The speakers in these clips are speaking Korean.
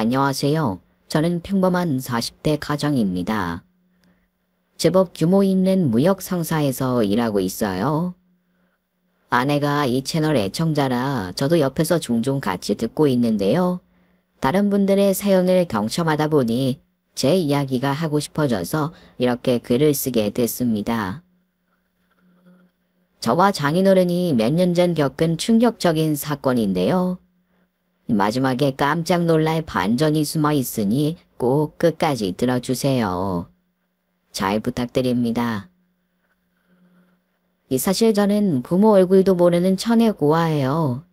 안녕하세요. 저는 평범한 40대 가정입니다. 제법 규모 있는 무역 상사에서 일하고 있어요. 아내가 이 채널 애청자라 저도 옆에서 종종 같이 듣고 있는데요. 다른 분들의 사연을 경험하다 보니 제 이야기가 하고 싶어져서 이렇게 글을 쓰게 됐습니다. 저와 장인어른이 몇 년 전 겪은 충격적인 사건인데요. 마지막에 깜짝 놀랄 반전이 숨어 있으니 꼭 끝까지 들어주세요. 잘 부탁드립니다. 사실 저는 부모 얼굴도 모르는 천의 고아예요.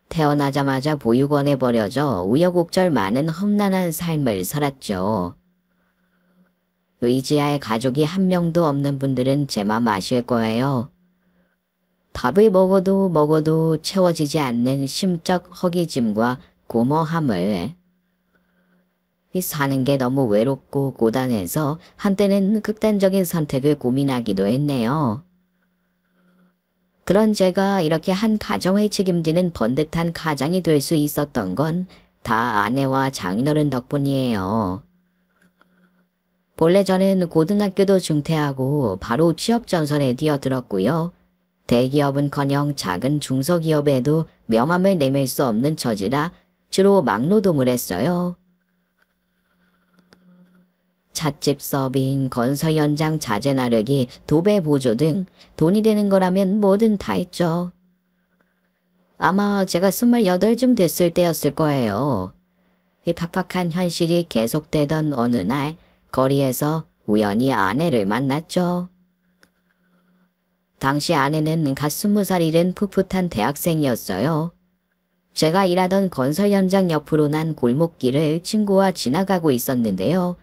태어나자마자 보육원에 버려져 우여곡절 많은 험난한 삶을 살았죠. 의지할 가족이 한 명도 없는 분들은 제 맘 아실 거예요. 밥을 먹어도 채워지지 않는 심적 허기짐과 고모함을 사는 게 너무 외롭고 고단해서 한때는 극단적인 선택을 고민하기도 했네요. 그런 제가 이렇게 한 가정을 책임지는 번듯한 가장이 될 수 있었던 건 다 아내와 장인어른 덕분이에요. 본래 저는 고등학교도 중퇴하고 바로 취업 전선에 뛰어들었고요. 대기업은커녕 작은 중소기업에도 명함을 내밀 수 없는 처지라 주로 막노동을 했어요. 찻집 서빙, 건설 현장 자재 나르기, 도배 보조 등 돈이 되는 거라면 뭐든 다 했죠. 아마 제가 28쯤 됐을 때였을 거예요. 이 팍팍한 현실이 계속되던 어느 날 거리에서 우연히 아내를 만났죠. 당시 아내는 갓 20살 이른 풋풋한 대학생이었어요. 제가 일하던 건설 현장 옆으로 난 골목길을 친구와 지나가고 있었는데요.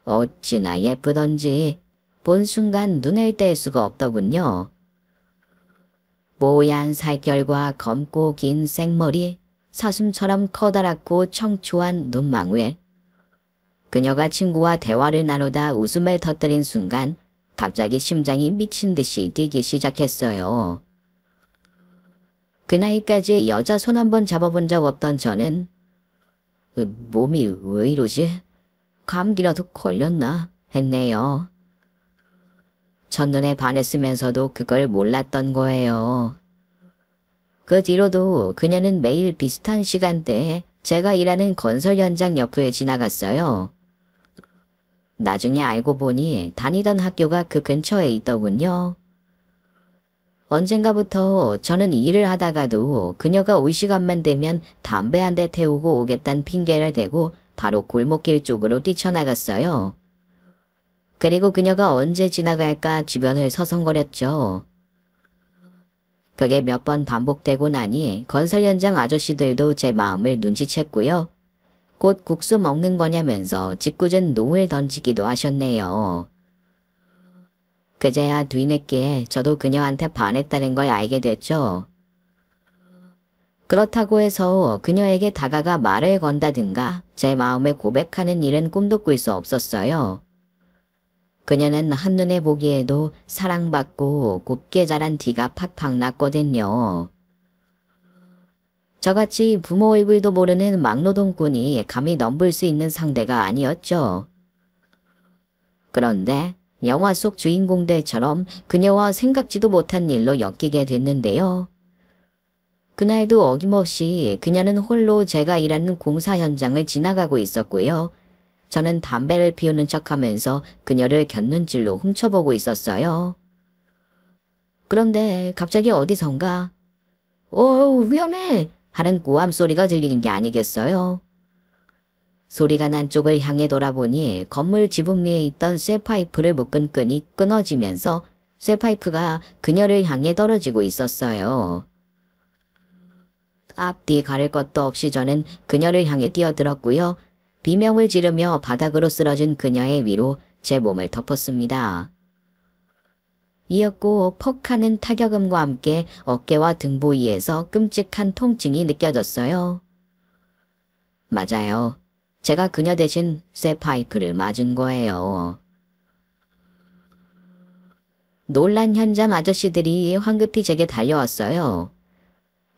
어찌나 예쁘던지 본 순간 눈을 뗄 수가 없더군요. 뽀얀 살결과 검고 긴 생머리, 사슴처럼 커다랗고 청초한 눈망울. 그녀가 친구와 대화를 나누다 웃음을 터뜨린 순간 갑자기 심장이 미친 듯이 뛰기 시작했어요. 그 나이까지 여자 손 한 번 잡아본 적 없던 저는 몸이 왜 이러지? 감기라도 걸렸나? 했네요. 첫눈에 반했으면서도 그걸 몰랐던 거예요. 그 뒤로도 그녀는 매일 비슷한 시간대에 제가 일하는 건설 현장 옆을 지나갔어요. 나중에 알고 보니 다니던 학교가 그 근처에 있더군요. 언젠가부터 저는 일을 하다가도 그녀가 올 시간만 되면 담배 한 대 태우고 오겠다는 핑계를 대고 바로 골목길 쪽으로 뛰쳐나갔어요. 그리고 그녀가 언제 지나갈까 주변을 서성거렸죠. 그게 몇 번 반복되고 나니 건설 현장 아저씨들도 제 마음을 눈치챘고요. 곧 국수 먹는 거냐면서 짓궂은 농을 던지기도 하셨네요. 그제야 뒤늦게 저도 그녀한테 반했다는 걸 알게 됐죠. 그렇다고 해서 그녀에게 다가가 말을 건다든가 제 마음을 고백하는 일은 꿈도 꿀 수 없었어요. 그녀는 한눈에 보기에도 사랑받고 곱게 자란 티가 팍팍 났거든요. 저같이 부모 얼굴도 모르는 막노동꾼이 감히 넘볼 수 있는 상대가 아니었죠. 그런데 영화 속 주인공들처럼 그녀와 생각지도 못한 일로 엮이게 됐는데요. 그날도 어김없이 그녀는 홀로 제가 일하는 공사 현장을 지나가고 있었고요. 저는 담배를 피우는 척하면서 그녀를 곁눈질로 훔쳐보고 있었어요. 그런데 갑자기 어디선가 위험해! 하는 고함 소리가 들리는 게 아니겠어요. 소리가 난 쪽을 향해 돌아보니 건물 지붕 위에 있던 쇠파이프를 묶은 끈이 끊어지면서 쇠파이프가 그녀를 향해 떨어지고 있었어요. 앞뒤 가릴 것도 없이 저는 그녀를 향해 뛰어들었고요. 비명을 지르며 바닥으로 쓰러진 그녀의 위로 제 몸을 덮었습니다. 이었고 퍽 하는 타격음과 함께 어깨와 등 부위에서 끔찍한 통증이 느껴졌어요. 맞아요. 제가 그녀 대신 쇠파이프를 맞은 거예요. 놀란 현장 아저씨들이 황급히 제게 달려왔어요.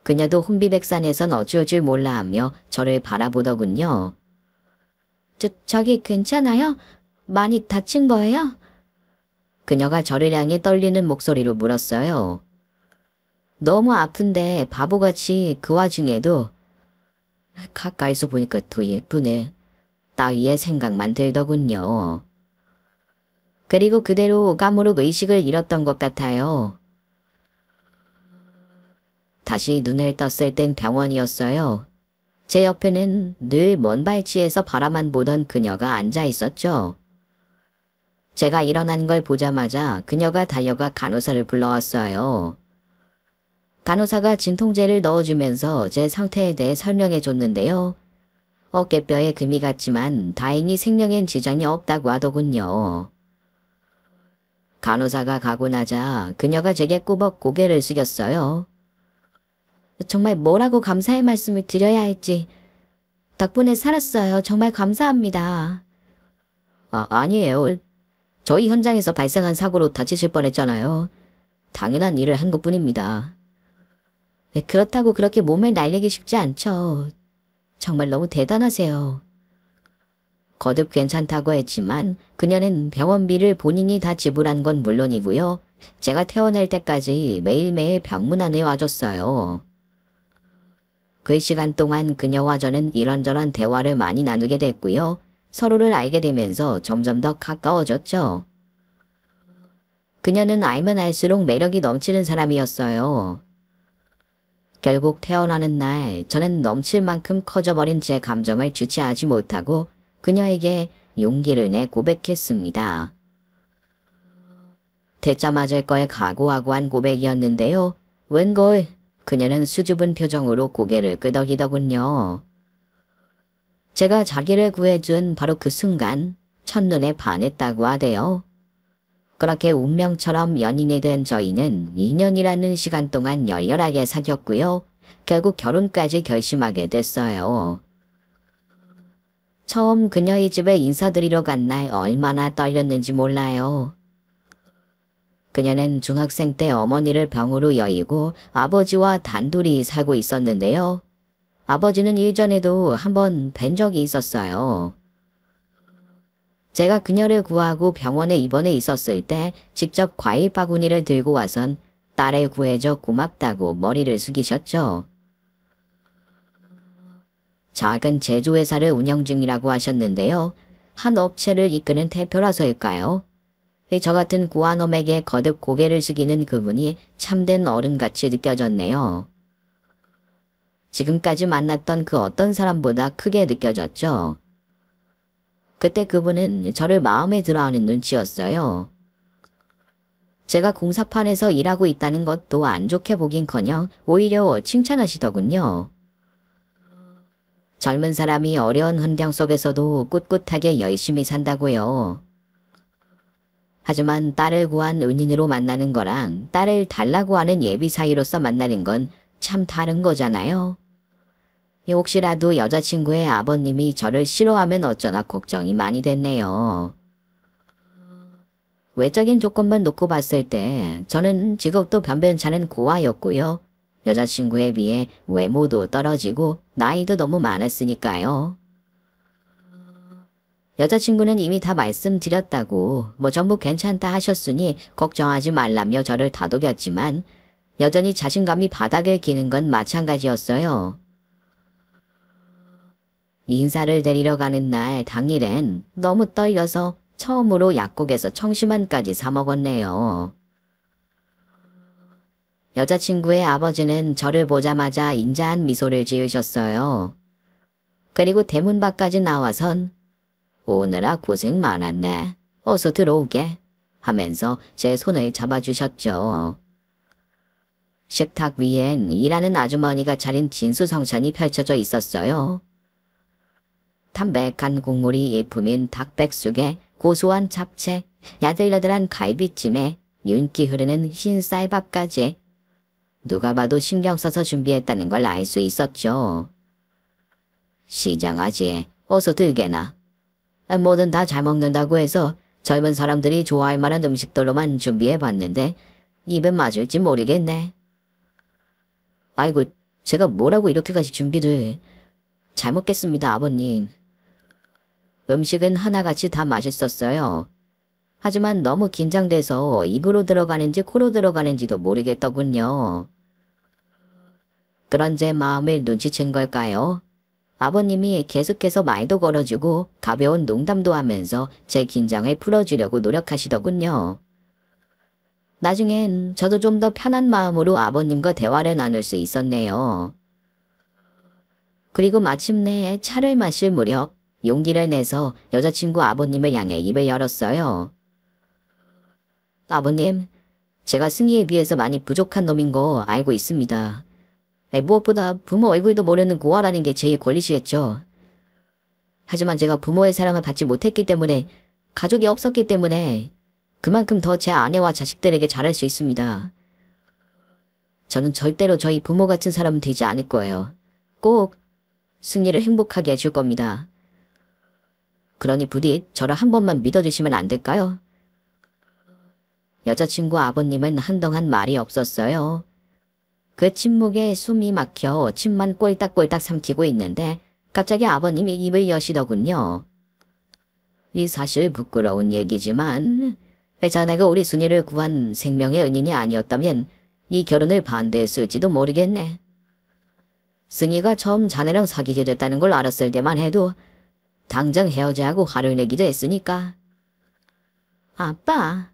그녀도 혼비백산에선 어찌할 줄 몰라 하며 저를 바라보더군요. 저기 괜찮아요? 많이 다친 거예요? 그녀가 저를 향해 떨리는 목소리로 물었어요. 너무 아픈데 바보같이 그 와중에도 가까이서 보니까 더 예쁘네. 따위의 생각만 들더군요. 그리고 그대로 까무룩 의식을 잃었던 것 같아요. 다시 눈을 떴을 땐 병원이었어요. 제 옆에는 늘 먼 발치에서 바라만 보던 그녀가 앉아 있었죠. 제가 일어난 걸 보자마자 그녀가 달려가 간호사를 불러왔어요. 간호사가 진통제를 넣어주면서 제 상태에 대해 설명해 줬는데요. 어깨뼈에 금이 갔지만 다행히 생명엔 지장이 없다고 하더군요. 간호사가 가고 나자 그녀가 제게 꾸벅 고개를 숙였어요. 정말 뭐라고 감사의 말씀을 드려야 할지. 덕분에 살았어요. 정말 감사합니다. 아니에요. 저희 현장에서 발생한 사고로 다치실 뻔했잖아요. 당연한 일을 한 것뿐입니다. 그렇다고 그렇게 몸을 날리기 쉽지 않죠. 정말 너무 대단하세요. 거듭 괜찮다고 했지만 그녀는 병원비를 본인이 다 지불한 건 물론이고요. 제가 태어날 때까지 매일매일 병문안에 와줬어요. 그 시간 동안 그녀와 저는 이런저런 대화를 많이 나누게 됐고요. 서로를 알게 되면서 점점 더 가까워졌죠. 그녀는 알면 알수록 매력이 넘치는 사람이었어요. 결국 태어나는 날 저는 넘칠 만큼 커져버린 제 감정을 주체하지 못하고 그녀에게 용기를 내 고백했습니다. 대짜 맞을 거에 각오하고 한 고백이었는데요. 웬걸 그녀는 수줍은 표정으로 고개를 끄덕이더군요. 제가 자기를 구해준 바로 그 순간 첫눈에 반했다고 하대요. 그렇게 운명처럼 연인이 된 저희는 2년이라는 시간 동안 열렬하게 사귀었고요. 결국 결혼까지 결심하게 됐어요. 처음 그녀의 집에 인사드리러 간 날 얼마나 떨렸는지 몰라요. 그녀는 중학생 때 어머니를 병으로 여의고 아버지와 단둘이 살고 있었는데요. 아버지는 일전에도 한번 뵌 적이 있었어요. 제가 그녀를 구하고 병원에 입원해 있었을 때 직접 과일 바구니를 들고 와선 딸을 구해줘 고맙다고 머리를 숙이셨죠. 작은 제조회사를 운영 중이라고 하셨는데요. 한 업체를 이끄는 대표라서일까요? 저 같은 고아놈에게 거듭 고개를 숙이는 그분이 참된 어른같이 느껴졌네요. 지금까지 만났던 그 어떤 사람보다 크게 느껴졌죠. 그때 그분은 저를 마음에 들어하는 눈치였어요. 제가 공사판에서 일하고 있다는 것도 안 좋게 보긴커녕 오히려 칭찬하시더군요. 젊은 사람이 어려운 환경 속에서도 꿋꿋하게 열심히 산다고요. 하지만 딸을 구한 은인으로 만나는 거랑 딸을 달라고 하는 예비 사이로서 만나는 건 참 다른 거잖아요. 혹시라도 여자친구의 아버님이 저를 싫어하면 어쩌나 걱정이 많이 됐네요. 외적인 조건만 놓고 봤을 때 저는 직업도 변변찮은 고아였고요. 여자친구에 비해 외모도 떨어지고 나이도 너무 많았으니까요. 여자친구는 이미 다 말씀드렸다고 전부 괜찮다 하셨으니 걱정하지 말라며 저를 다독였지만 여전히 자신감이 바닥을 기는 건 마찬가지였어요. 인사를 데리러 가는 날 당일엔 너무 떨려서 처음으로 약국에서 청심환까지 사 먹었네요. 여자친구의 아버지는 저를 보자마자 인자한 미소를 지으셨어요. 그리고 대문 밖까지 나와선 오느라 고생 많았네. 어서 들어오게 하면서 제 손을 잡아주셨죠. 식탁 위엔 일하는 아주머니가 차린 진수성찬이 펼쳐져 있었어요. 담백한 국물이 일품인 닭백숙에 고소한 잡채, 야들야들한 갈비찜에 윤기 흐르는 흰 쌀밥까지 누가 봐도 신경 써서 준비했다는 걸 알 수 있었죠. 시장하지. 어서 들게나. 뭐든 다 잘 먹는다고 해서 젊은 사람들이 좋아할 만한 음식들로만 준비해봤는데 입에 맞을지 모르겠네. 아이고, 제가 뭐라고 이렇게까지 준비를. 잘 먹겠습니다, 아버님. 음식은 하나같이 다 맛있었어요. 하지만 너무 긴장돼서 입으로 들어가는지 코로 들어가는지도 모르겠더군요. 그런 제 마음을 눈치챈 걸까요? 아버님이 계속해서 말도 걸어주고 가벼운 농담도 하면서 제 긴장을 풀어주려고 노력하시더군요. 나중엔 저도 좀 더 편한 마음으로 아버님과 대화를 나눌 수 있었네요. 그리고 마침내 차를 마실 무렵 용기를 내서 여자친구 아버님을 향해 입을 열었어요. 아버님, 제가 승희에 비해서 많이 부족한 놈인 거 알고 있습니다. 무엇보다 부모 얼굴도 모르는 고아라는 게 제일 권리시겠죠. 하지만 제가 부모의 사랑을 받지 못했기 때문에, 가족이 없었기 때문에 그만큼 더 제 아내와 자식들에게 잘할 수 있습니다. 저는 절대로 저희 부모 같은 사람은 되지 않을 거예요. 꼭 승리를 행복하게 해줄 겁니다. 그러니 부디 저를 한 번만 믿어주시면 안 될까요? 여자친구 아버님은 한동안 말이 없었어요. 그 침묵에 숨이 막혀 침만 꼴딱꼴딱 삼키고 있는데 갑자기 아버님이 입을 여시더군요. 이 사실 부끄러운 얘기지만 자네가 우리 순이를 구한 생명의 은인이 아니었다면 이 결혼을 반대했을지도 모르겠네. 승희가 처음 자네랑 사귀게 됐다는 걸 알았을 때만 해도 당장 헤어져야고 화를 내기도 했으니까. 아빠.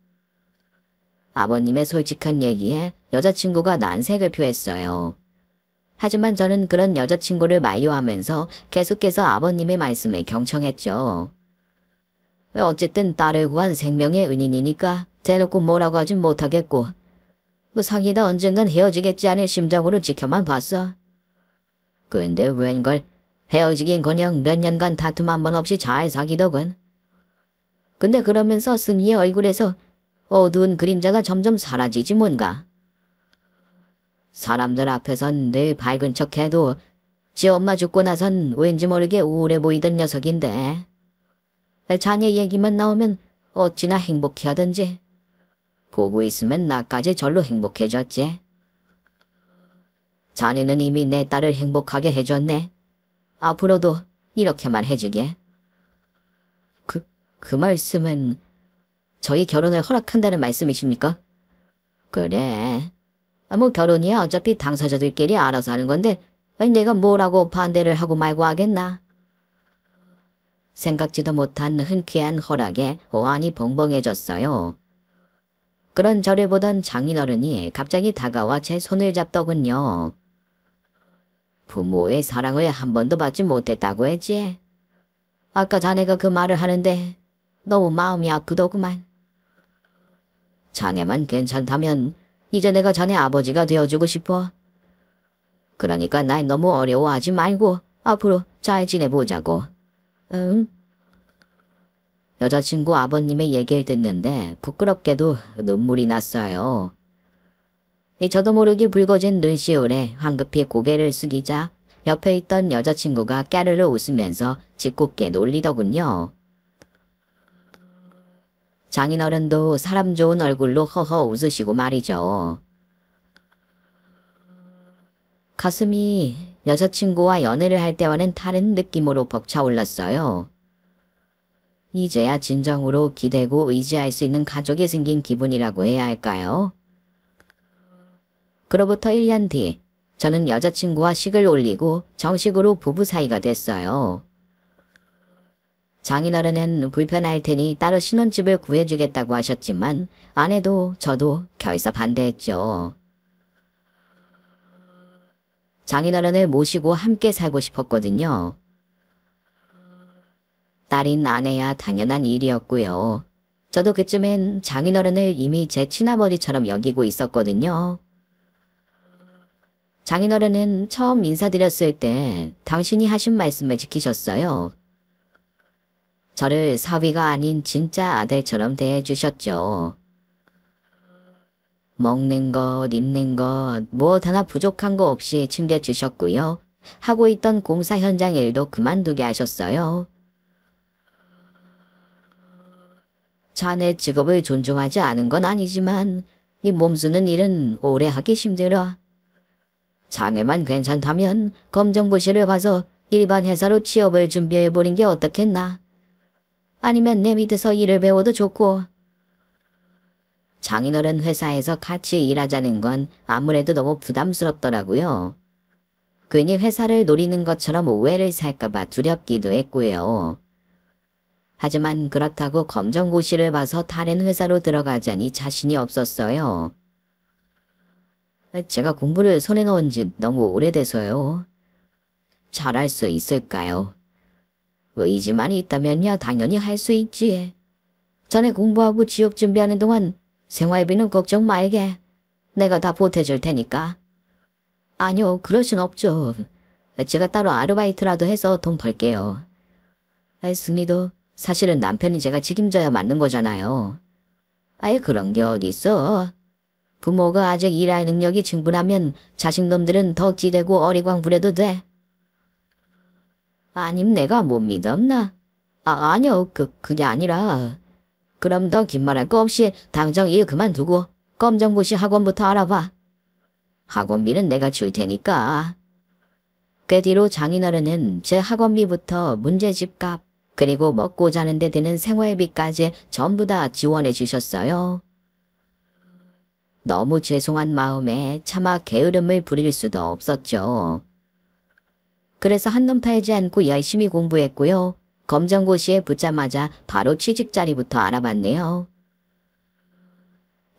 아버님의 솔직한 얘기에 여자친구가 난색을 표했어요. 하지만 저는 그런 여자친구를 만류하면서 계속해서 아버님의 말씀에 경청했죠. 어쨌든 딸을 구한 생명의 은인이니까 대놓고 뭐라고 하진 못하겠고 사귀다 언젠간 헤어지겠지 하는 심정으로 지켜만 봤어. 근데 웬걸 헤어지긴커녕 몇 년간 다툼 한 번 없이 잘 사귀더군. 근데 그러면서 승희의 얼굴에서 어두운 그림자가 점점 사라지지 뭔가. 사람들 앞에선 늘 밝은 척해도 지 엄마 죽고 나선 왠지 모르게 우울해 보이던 녀석인데 자네 얘기만 나오면 어찌나 행복해하던지. 보고 있으면 나까지 절로 행복해졌지. 자네는 이미 내 딸을 행복하게 해줬네. 앞으로도 이렇게만 해주게. 그 말씀은 저희 결혼을 허락한다는 말씀이십니까? 그래. 뭐 결혼이야 어차피 당사자들끼리 알아서 하는 건데 내가 뭐라고 반대를 하고 말고 하겠나. 생각지도 못한 흔쾌한 허락에 오한이 벙벙해졌어요. 그런 저를 보던 장인어른이 갑자기 다가와 제 손을 잡더군요. 부모의 사랑을 한 번도 받지 못했다고 했지. 아까 자네가 그 말을 하는데 너무 마음이 아프더구만. 자네만 괜찮다면 이제 내가 자네 아버지가 되어주고 싶어. 그러니까 날 너무 어려워하지 말고 앞으로 잘 지내보자고. 응? 여자친구 아버님의 얘기를 듣는데 부끄럽게도 눈물이 났어요. 저도 모르게 붉어진 눈시울에 황급히 고개를 숙이자 옆에 있던 여자친구가 까르르 웃으면서 짓궂게 놀리더군요. 장인어른도 사람 좋은 얼굴로 허허 웃으시고 말이죠. 가슴이 여자친구와 연애를 할 때와는 다른 느낌으로 벅차올랐어요. 이제야 진정으로 기대고 의지할 수 있는 가족이 생긴 기분이라고 해야 할까요? 그로부터 1년 뒤 저는 여자친구와 식을 올리고 정식으로 부부 사이가 됐어요. 장인어른은 불편할 테니 따로 신혼집을 구해주겠다고 하셨지만 아내도 저도 결사 반대했죠. 장인어른을 모시고 함께 살고 싶었거든요. 딸인 아내야 당연한 일이었고요. 저도 그쯤엔 장인어른을 이미 제 친아버지처럼 여기고 있었거든요. 장인어른은 처음 인사드렸을 때 당신이 하신 말씀을 지키셨어요. 저를 사위가 아닌 진짜 아들처럼 대해주셨죠. 먹는 것, 입는 것, 무엇 하나 부족한 거 없이 챙겨주셨고요. 하고 있던 공사 현장 일도 그만두게 하셨어요. 자네 직업을 존중하지 않은 건 아니지만 이 몸쓰는 일은 오래 하기 힘들어. 자네만 괜찮다면 검정고시를 봐서 일반 회사로 취업을 준비해보는 게 어떻겠나. 아니면 내 밑에서 일을 배워도 좋고. 장인어른 회사에서 같이 일하자는 건 아무래도 너무 부담스럽더라고요. 괜히 회사를 노리는 것처럼 오해를 살까봐 두렵기도 했고요. 하지만 그렇다고 검정고시를 봐서 다른 회사로 들어가자니 자신이 없었어요. 제가 공부를 손에 넣은 지 너무 오래돼서요. 잘할 수 있을까요? 의지만 있다면야 당연히 할 수 있지. 전에 공부하고 취업 준비하는 동안 생활비는 걱정 말게. 내가 다 보태줄 테니까. 아니요, 그럴 순 없죠. 제가 따로 아르바이트라도 해서 돈 벌게요. 승리도 사실은 남편이 제가 책임져야 맞는 거잖아요. 아예 그런 게 어딨어. 부모가 아직 일할 능력이 충분하면 자식놈들은 더 기대고 어리광부려도 돼. 아님 내가 못 믿었나? 아니요, 그게 아니라. 그럼 더 긴 말할 거 없이 당장 일 그만두고 검정고시 학원부터 알아봐. 학원비는 내가 줄 테니까. 그 뒤로 장인어른은 제 학원비부터 문제집값 그리고 먹고 자는 데 드는 생활비까지 전부 다 지원해 주셨어요. 너무 죄송한 마음에 차마 게으름을 부릴 수도 없었죠. 그래서 한눈 팔지 않고 열심히 공부했고요. 검정고시에 붙자마자 바로 취직 자리부터 알아봤네요.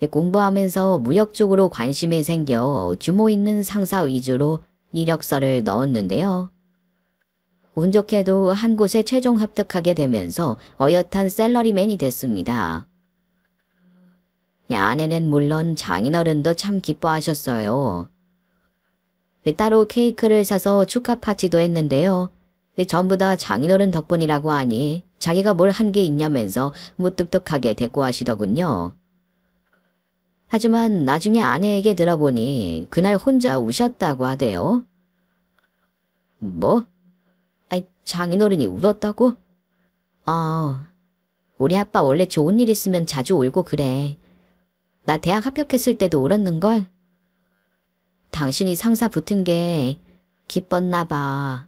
공부하면서 무역 쪽으로 관심이 생겨 규모 있는 상사 위주로 이력서를 넣었는데요. 운 좋게도 한 곳에 최종 합격하게 되면서 어엿한 샐러리맨이 됐습니다. 아내는 물론 장인어른도 참 기뻐하셨어요. 따로 케이크를 사서 축하 파티도 했는데요. 전부 다 장인어른 덕분이라고 하니 자기가 뭘 한 게 있냐면서 무뚝뚝하게 대꾸하시더군요. 하지만 나중에 아내에게 들어보니 그날 혼자 우셨다고 하대요. 뭐? 장인어른이 울었다고? 우리 아빠 원래 좋은 일 있으면 자주 울고 그래. 나 대학 합격했을 때도 울었는걸? 당신이 상사 붙은 게 기뻤나 봐.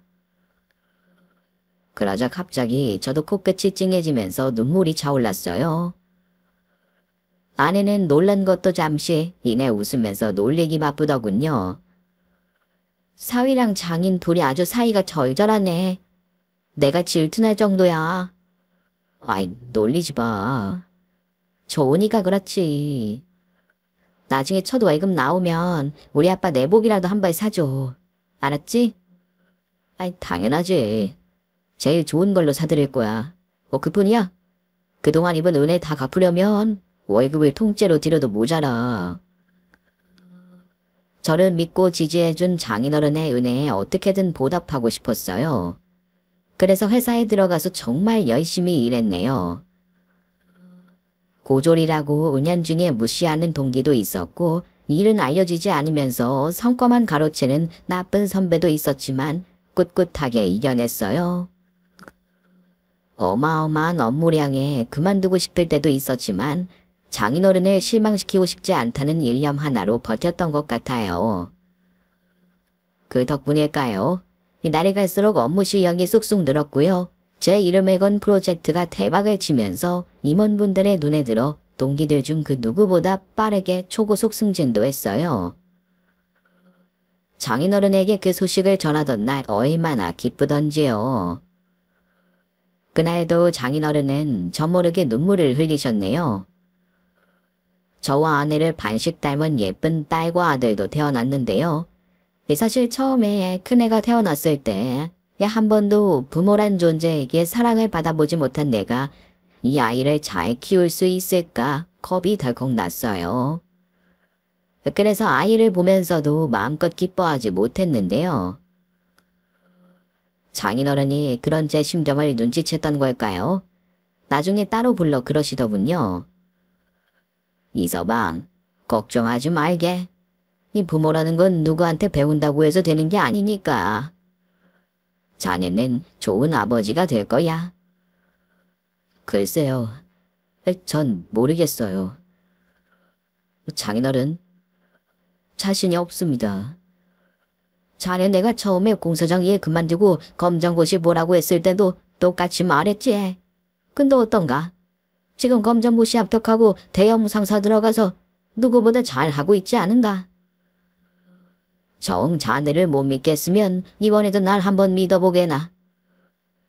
그러자 갑자기 저도 코끝이 찡해지면서 눈물이 차올랐어요. 아내는 놀란 것도 잠시 이내 웃으면서 놀리기 바쁘더군요. 사위랑 장인 둘이 아주 사이가 절절하네. 내가 질투날 정도야. 놀리지 마. 좋으니까 그렇지. 나중에 첫 월급 나오면 우리 아빠 내복이라도 한 벌 사줘. 알았지? 당연하지. 제일 좋은 걸로 사드릴 거야. 그뿐이야? 그동안 입은 은혜 다 갚으려면 월급을 통째로 드려도 모자라. 저를 믿고 지지해준 장인어른의 은혜에 어떻게든 보답하고 싶었어요. 그래서 회사에 들어가서 정말 열심히 일했네요. 고졸이라고 은연중에 무시하는 동기도 있었고 일은 알려지지 않으면서 성과만 가로채는 나쁜 선배도 있었지만 꿋꿋하게 이겨냈어요. 어마어마한 업무량에 그만두고 싶을 때도 있었지만 장인어른을 실망시키고 싶지 않다는 일념 하나로 버텼던 것 같아요. 그 덕분일까요? 날이 갈수록 업무 실력이 쑥쑥 늘었고요. 제 이름을 건 프로젝트가 대박을 치면서 임원분들의 눈에 들어 동기들 중 그 누구보다 빠르게 초고속 승진도 했어요. 장인어른에게 그 소식을 전하던 날 얼마나 기쁘던지요. 그날도 장인어른은 저 모르게 눈물을 흘리셨네요. 저와 아내를 반씩 닮은 예쁜 딸과 아들도 태어났는데요. 사실 처음에 큰애가 태어났을 때 한 번도 부모란 존재에게 사랑을 받아보지 못한 내가 이 아이를 잘 키울 수 있을까 겁이 덜컥 났어요. 그래서 아이를 보면서도 마음껏 기뻐하지 못했는데요. 장인어른이 그런 제 심정을 눈치챘던 걸까요? 나중에 따로 불러 그러시더군요. 이서방, 걱정하지 말게. 이 부모라는 건 누구한테 배운다고 해서 되는 게 아니니까. 자네는 좋은 아버지가 될 거야. 글쎄요, 전 모르겠어요. 장인어른, 자신이 없습니다. 자네 내가 처음에 공사장 일 그만두고 검정고시 보라고 했을 때도 똑같이 말했지. 근데 어떤가? 지금 검정고시 합격하고 대형 상사 들어가서 누구보다 잘하고 있지 않은가? 정 자네를 못 믿겠으면 이번에도 날 한번 믿어보게나.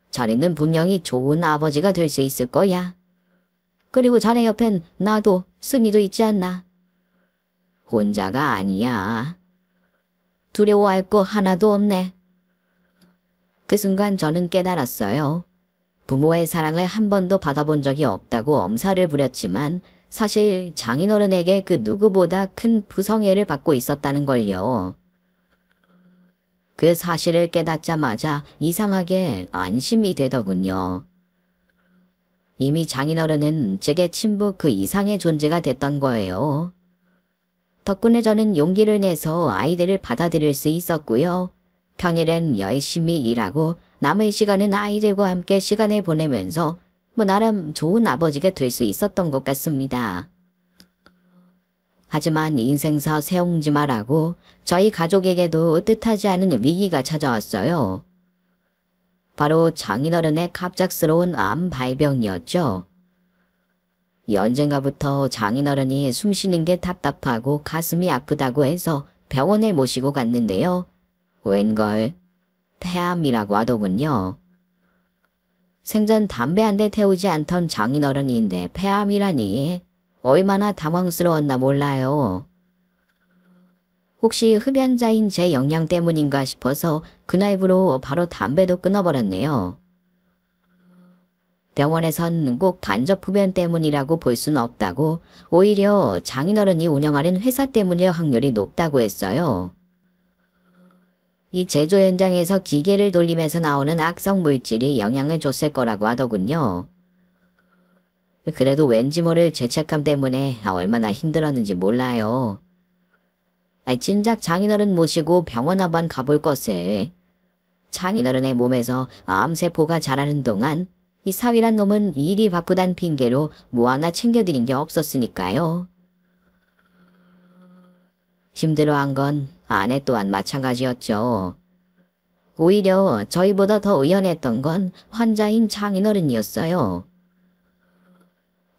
자네는 분명히 좋은 아버지가 될 수 있을 거야. 그리고 자네 옆엔 나도 승희도 있지 않나? 혼자가 아니야. 두려워할 거 하나도 없네. 그 순간 저는 깨달았어요. 부모의 사랑을 한 번도 받아본 적이 없다고 엄살을 부렸지만 사실 장인어른에게 그 누구보다 큰 부성애를 받고 있었다는 걸요. 그 사실을 깨닫자마자 이상하게 안심이 되더군요. 이미 장인어른은 제게 친부 그 이상의 존재가 됐던 거예요. 덕분에 저는 용기를 내서 아이들을 받아들일 수 있었고요. 평일엔 열심히 일하고 남의 시간은 아이들과 함께 시간을 보내면서 나름 좋은 아버지가 될 수 있었던 것 같습니다. 하지만 인생사 세웅지 마라고 저희 가족에게도 뜻하지 않은 위기가 찾아왔어요. 바로 장인어른의 갑작스러운 암 발병이었죠. 언젠가부터 장인어른이 숨쉬는 게 답답하고 가슴이 아프다고 해서 병원에 모시고 갔는데요. 웬걸 폐암이라고 하더군요. 생전 담배 한 대 태우지 않던 장인어른인데 폐암이라니 얼마나 당황스러웠나 몰라요. 혹시 흡연자인 제 영향 때문인가 싶어서 그날부로 바로 담배도 끊어버렸네요. 병원에선 꼭 간접 흡연 때문이라고 볼 수는 없다고 오히려 장인어른이 운영하는 회사 때문일 확률이 높다고 했어요. 이 제조 현장에서 기계를 돌리면서 나오는 악성 물질이 영향을 줬을 거라고 하더군요. 그래도 왠지 모를 죄책감 때문에 얼마나 힘들었는지 몰라요. 진작 장인어른 모시고 병원 한번 가볼 것을. 장인어른의 몸에서 암세포가 자라는 동안 이 사위란 놈은 일이 바쁘단 핑계로 뭐 하나 챙겨드린 게 없었으니까요. 힘들어한 건 아내 또한 마찬가지였죠. 오히려 저희보다 더 의연했던 건 환자인 장인어른이었어요.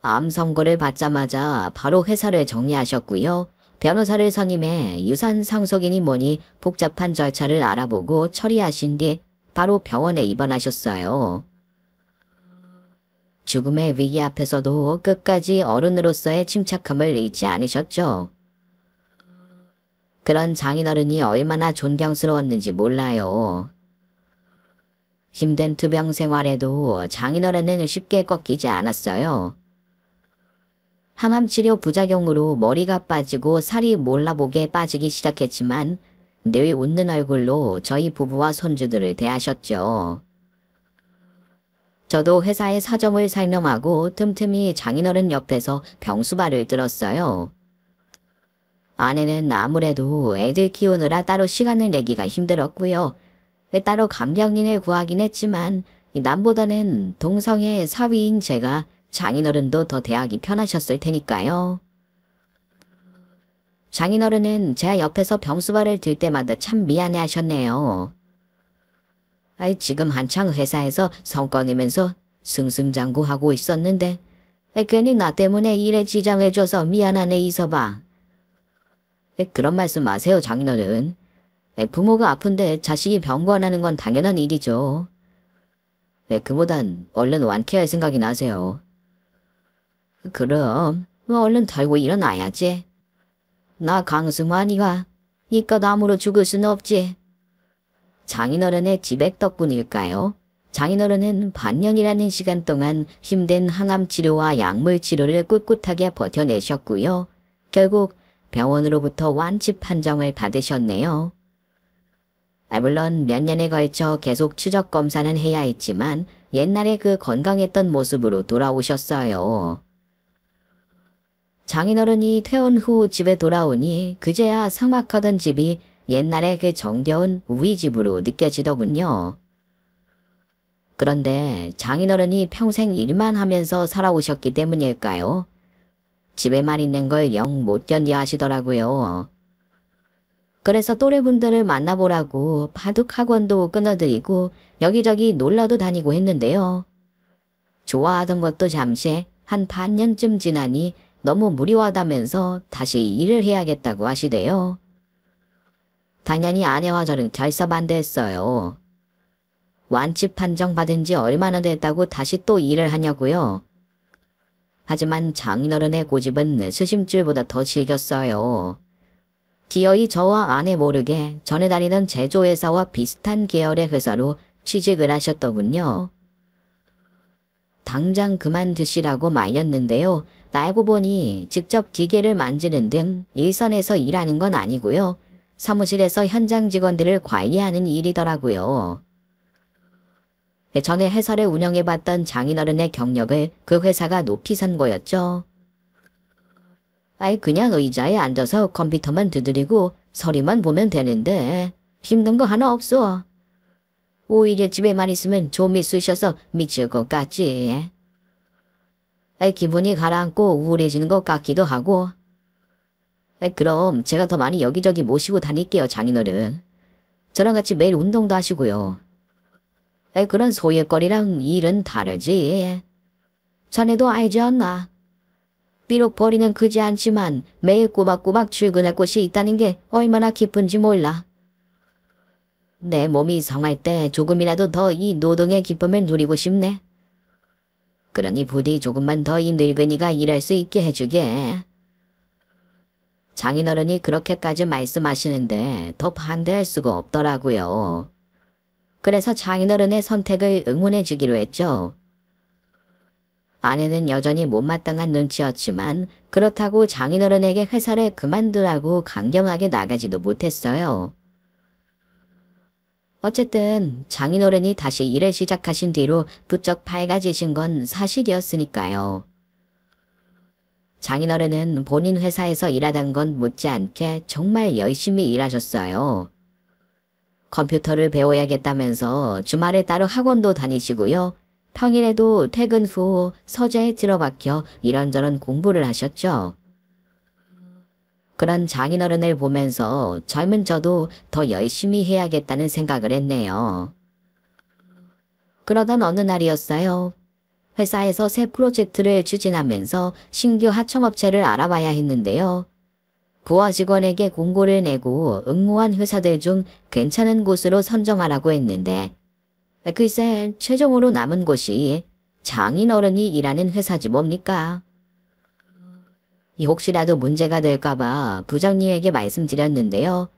암 선고를 받자마자 바로 회사를 정리하셨고요. 변호사를 선임해 유산 상속인이 뭐니 복잡한 절차를 알아보고 처리하신 뒤 바로 병원에 입원하셨어요. 죽음의 위기 앞에서도 끝까지 어른으로서의 침착함을 잃지 않으셨죠. 그런 장인어른이 얼마나 존경스러웠는지 몰라요. 힘든 투병 생활에도 장인어른은 쉽게 꺾이지 않았어요. 항암치료 부작용으로 머리가 빠지고 살이 몰라보게 빠지기 시작했지만 늘 웃는 얼굴로 저희 부부와 손주들을 대하셨죠. 저도 회사의 사정을 설명하고 틈틈이 장인어른 옆에서 병수발을 들었어요. 아내는 아무래도 애들 키우느라 따로 시간을 내기가 힘들었고요. 따로 간병인을 구하긴 했지만 남보다는 동성의 사위인 제가 장인어른도 더 대하기 편하셨을 테니까요. 장인어른은 제 옆에서 병수발을 들 때마다 참 미안해 하셨네요. 지금 한창 회사에서 성과 내면서 승승장구하고 있었는데 괜히 나 때문에 일에 지장을 줘서 미안하네 이서방. 그런 말씀 마세요 장인어른. 부모가 아픈데 자식이 병관하는 건 당연한 일이죠. 그보단 얼른 완쾌할 생각이 나세요. 그럼 얼른 털고 일어나야지. 나 강승환이가 이깟 암으로 죽을 순 없지. 장인어른의 지백 덕분일까요? 장인어른은 반년이라는 시간 동안 힘든 항암치료와 약물치료를 꿋꿋하게 버텨내셨고요. 결국 병원으로부터 완치 판정을 받으셨네요. 물론 몇 년에 걸쳐 계속 추적 검사는 해야 했지만 옛날에 그 건강했던 모습으로 돌아오셨어요. 장인어른이 퇴원 후 집에 돌아오니 그제야 삭막하던 집이 옛날에 그 정겨운 우리 집으로 느껴지더군요. 그런데 장인어른이 평생 일만 하면서 살아오셨기 때문일까요? 집에만 있는 걸 영 못 견뎌 하시더라고요. 그래서 또래분들을 만나보라고 바둑 학원도 끊어드리고 여기저기 놀러도 다니고 했는데요. 좋아하던 것도 잠시 한 반년쯤 지나니 너무 무리하다면서 다시 일을 해야겠다고 하시대요. 당연히 아내와 저는 결사 반대했어요. 완치 판정 받은 지 얼마나 됐다고 다시 또 일을 하냐고요. 하지만 장인어른의 고집은 스심줄보다 더 질겼어요. 기어이 저와 아내 모르게 전에 다니던 제조회사와 비슷한 계열의 회사로 취직을 하셨더군요. 당장 그만두시라고 말렸는데요. 알고 보니 직접 기계를 만지는 등 일선에서 일하는 건 아니고요. 사무실에서 현장 직원들을 관리하는 일이더라고요. 전에 회사를 운영해봤던 장인어른의 경력을 그 회사가 높이 산 거였죠. 그냥 의자에 앉아서 컴퓨터만 두드리고 서류만 보면 되는데 힘든 거 하나 없어. 오히려 집에만 있으면 좀이 쑤셔서 미칠 것 같지. 기분이 가라앉고 우울해지는 것 같기도 하고. 그럼 제가 더 많이 여기저기 모시고 다닐게요, 장인어른. 저랑 같이 매일 운동도 하시고요. 그런 소일거리랑 일은 다르지. 자네도 알지 않나? 비록 벌이는 크지 않지만 매일 꼬박꼬박 출근할 곳이 있다는 게 얼마나 기쁜지 몰라. 내 몸이 성할 때 조금이라도 더 이 노동의 기쁨을 누리고 싶네. 그러니 부디 조금만 더 이 늙은이가 일할 수 있게 해주게. 장인어른이 그렇게까지 말씀하시는데 더 반대할 수가 없더라고요. 그래서 장인어른의 선택을 응원해 주기로 했죠. 아내는 여전히 못마땅한 눈치였지만 그렇다고 장인어른에게 회사를 그만두라고 강경하게 나가지도 못했어요. 어쨌든 장인어른이 다시 일을 시작하신 뒤로 부쩍 밝아지신 건 사실이었으니까요. 장인어른은 본인 회사에서 일하던 건 못지않게 정말 열심히 일하셨어요. 컴퓨터를 배워야겠다면서 주말에 따로 학원도 다니시고요. 평일에도 퇴근 후 서재에 들어박혀 이런저런 공부를 하셨죠. 그런 장인어른을 보면서 젊은 저도 더 열심히 해야겠다는 생각을 했네요. 그러던 어느 날이었어요. 회사에서 새 프로젝트를 추진하면서 신규 하청업체를 알아봐야 했는데요. 부하 직원에게 공고를 내고 응모한 회사들 중 괜찮은 곳으로 선정하라고 했는데 글쎄 최종으로 남은 곳이 장인어른이 일하는 회사지 뭡니까? 혹시라도 문제가 될까봐 부장님에게 말씀드렸는데요.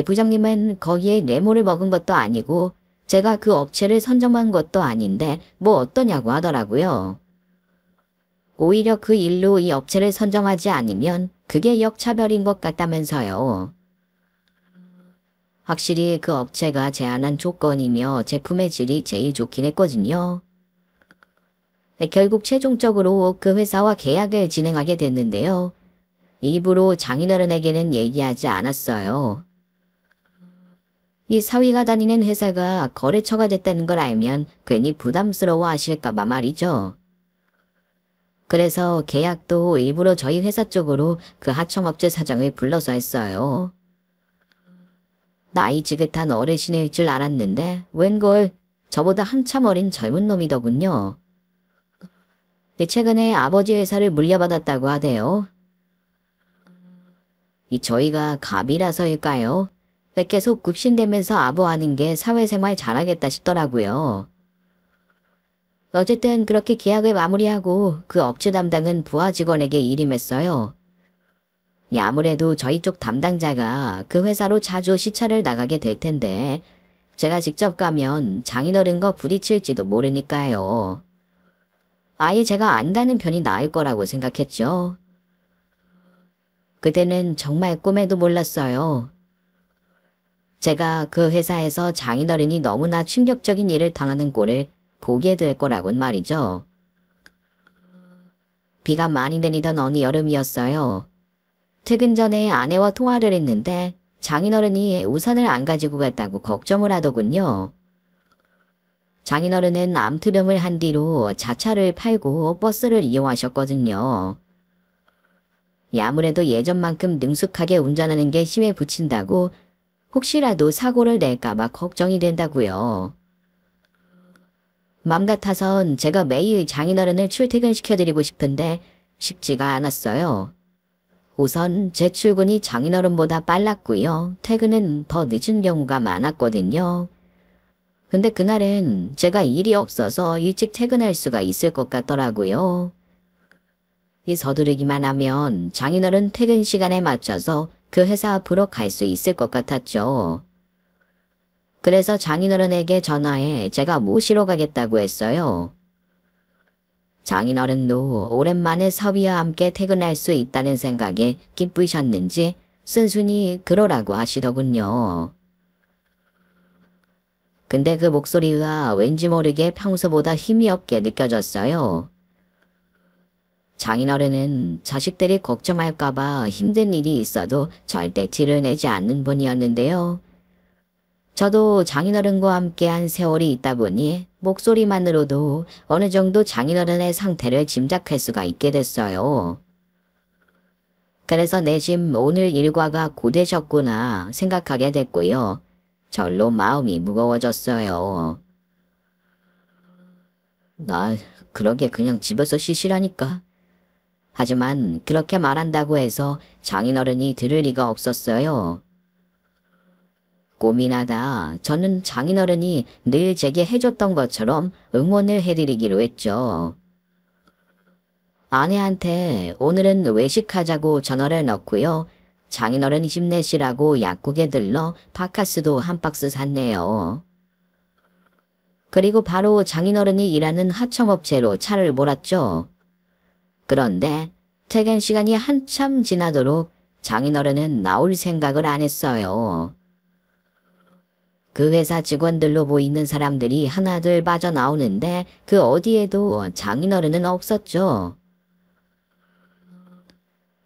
부장님은 거기에 뇌물을 먹은 것도 아니고 제가 그 업체를 선정한 것도 아닌데 뭐 어떠냐고 하더라고요. 오히려 그 일로 이 업체를 선정하지 않으면 그게 역차별인 것 같다면서요. 확실히 그 업체가 제안한 조건이며 제품의 질이 제일 좋긴 했거든요. 결국 최종적으로 그 회사와 계약을 진행하게 됐는데요. 일부러 장인어른에게는 얘기하지 않았어요. 이 사위가 다니는 회사가 거래처가 됐다는 걸 알면 괜히 부담스러워 하실까봐 말이죠. 그래서 계약도 일부러 저희 회사 쪽으로 그 하청업체 사장을 불러서 했어요. 나이 지긋한 어르신일 줄 알았는데 웬걸 저보다 한참 어린 젊은 놈이더군요. 최근에 아버지 회사를 물려받았다고 하대요. 저희가 갑이라서일까요? 계속 굽신대면서 아부하는 게 사회생활 잘하겠다 싶더라고요. 어쨌든 그렇게 계약을 마무리하고 그 업체 담당은 부하 직원에게 일임했어요. 아무래도 저희 쪽 담당자가 그 회사로 자주 시차를 나가게 될 텐데 제가 직접 가면 장인어른과 부딪힐지도 모르니까요. 아예 제가 안 가는 편이 나을 거라고 생각했죠. 그때는 정말 꿈에도 몰랐어요. 제가 그 회사에서 장인어른이 너무나 충격적인 일을 당하는 꼴을 보게 될 거라곤 말이죠. 비가 많이 내리던 어느 여름이었어요. 퇴근 전에 아내와 통화를 했는데 장인어른이 우산을 안 가지고 갔다고 걱정을 하더군요. 장인어른은 암투병을 한 뒤로 자차를 팔고 버스를 이용하셨거든요. 아무래도 예전만큼 능숙하게 운전하는 게 힘에 부친다고 혹시라도 사고를 낼까봐 걱정이 된다고요. 맘 같아선 제가 매일 장인어른을 출퇴근시켜드리고 싶은데 쉽지가 않았어요. 우선 제 출근이 장인어른보다 빨랐고요. 퇴근은 더 늦은 경우가 많았거든요. 근데 그날은 제가 일이 없어서 일찍 퇴근할 수가 있을 것 같더라고요. 이 서두르기만 하면 장인어른 퇴근 시간에 맞춰서 그 회사 앞으로 갈 수 있을 것 같았죠. 그래서 장인어른에게 전화해 제가 모시러 가겠다고 했어요. 장인어른도 오랜만에 사위와 함께 퇴근할 수 있다는 생각에 기쁘셨는지 순순히 그러라고 하시더군요. 근데 그 목소리가 왠지 모르게 평소보다 힘이 없게 느껴졌어요. 장인어른은 자식들이 걱정할까봐 힘든 일이 있어도 절대 티를 내지 않는 분이었는데요. 저도 장인어른과 함께한 세월이 있다 보니 목소리만으로도 어느 정도 장인어른의 상태를 짐작할 수가 있게 됐어요. 그래서 내심 오늘 일과가 고되셨구나 생각하게 됐고요. 절로 마음이 무거워졌어요. 나 그러게 그냥 집에서 쉬시라니까. 하지만 그렇게 말한다고 해서 장인어른이 들을 리가 없었어요. 고민하다 저는 장인어른이 늘 제게 해줬던 것처럼 응원을 해드리기로 했죠. 아내한테 오늘은 외식하자고 전화를 넣고요. 장인어른 힘내시라고 약국에 들러 바카스도 한 박스 샀네요. 그리고 바로 장인어른이 일하는 하청업체로 차를 몰았죠. 그런데 퇴근 시간이 한참 지나도록 장인어른은 나올 생각을 안 했어요. 그 회사 직원들로 보이는 사람들이 하나둘 빠져나오는데 그 어디에도 장인어른은 없었죠.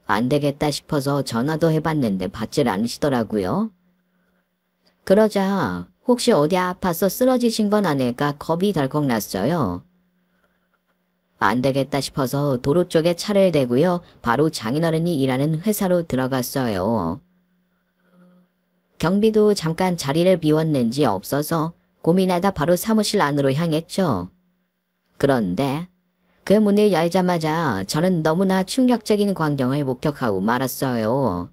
안 되겠다 싶어서 전화도 해봤는데 받질 않으시더라고요. 그러자 혹시 어디 아파서 쓰러지신 건 아닐까 겁이 덜컥 났어요. 안 되겠다 싶어서 도로 쪽에 차를 대고요. 바로 장인어른이 일하는 회사로 들어갔어요. 경비도 잠깐 자리를 비웠는지 없어서 고민하다 바로 사무실 안으로 향했죠. 그런데 그 문을 열자마자 저는 너무나 충격적인 광경을 목격하고 말았어요.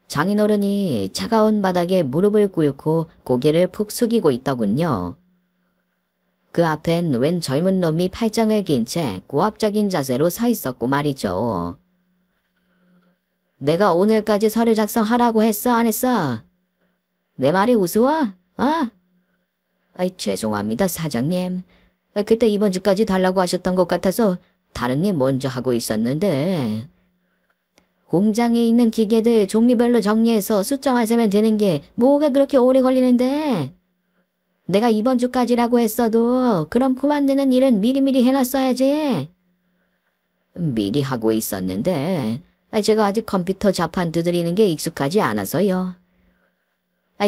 장인어른이 차가운 바닥에 무릎을 꿇고 고개를 푹 숙이고 있더군요. 그 앞엔 웬 젊은 놈이 팔짱을 낀 채 고압적인 자세로 서 있었고 말이죠. 내가 오늘까지 서류 작성하라고 했어 안 했어? 내 말이 우스워? 죄송합니다 사장님. 그때 이번 주까지 달라고 하셨던 것 같아서 다른 일 먼저 하고 있었는데. 공장에 있는 기계들 종류별로 정리해서 숫자만 세면 되는 게 뭐가 그렇게 오래 걸리는데. 내가 이번 주까지라고 했어도 그럼 그만두는 일은 미리미리 해놨어야지. 미리 하고 있었는데 제가 아직 컴퓨터 자판 두드리는 게 익숙하지 않아서요.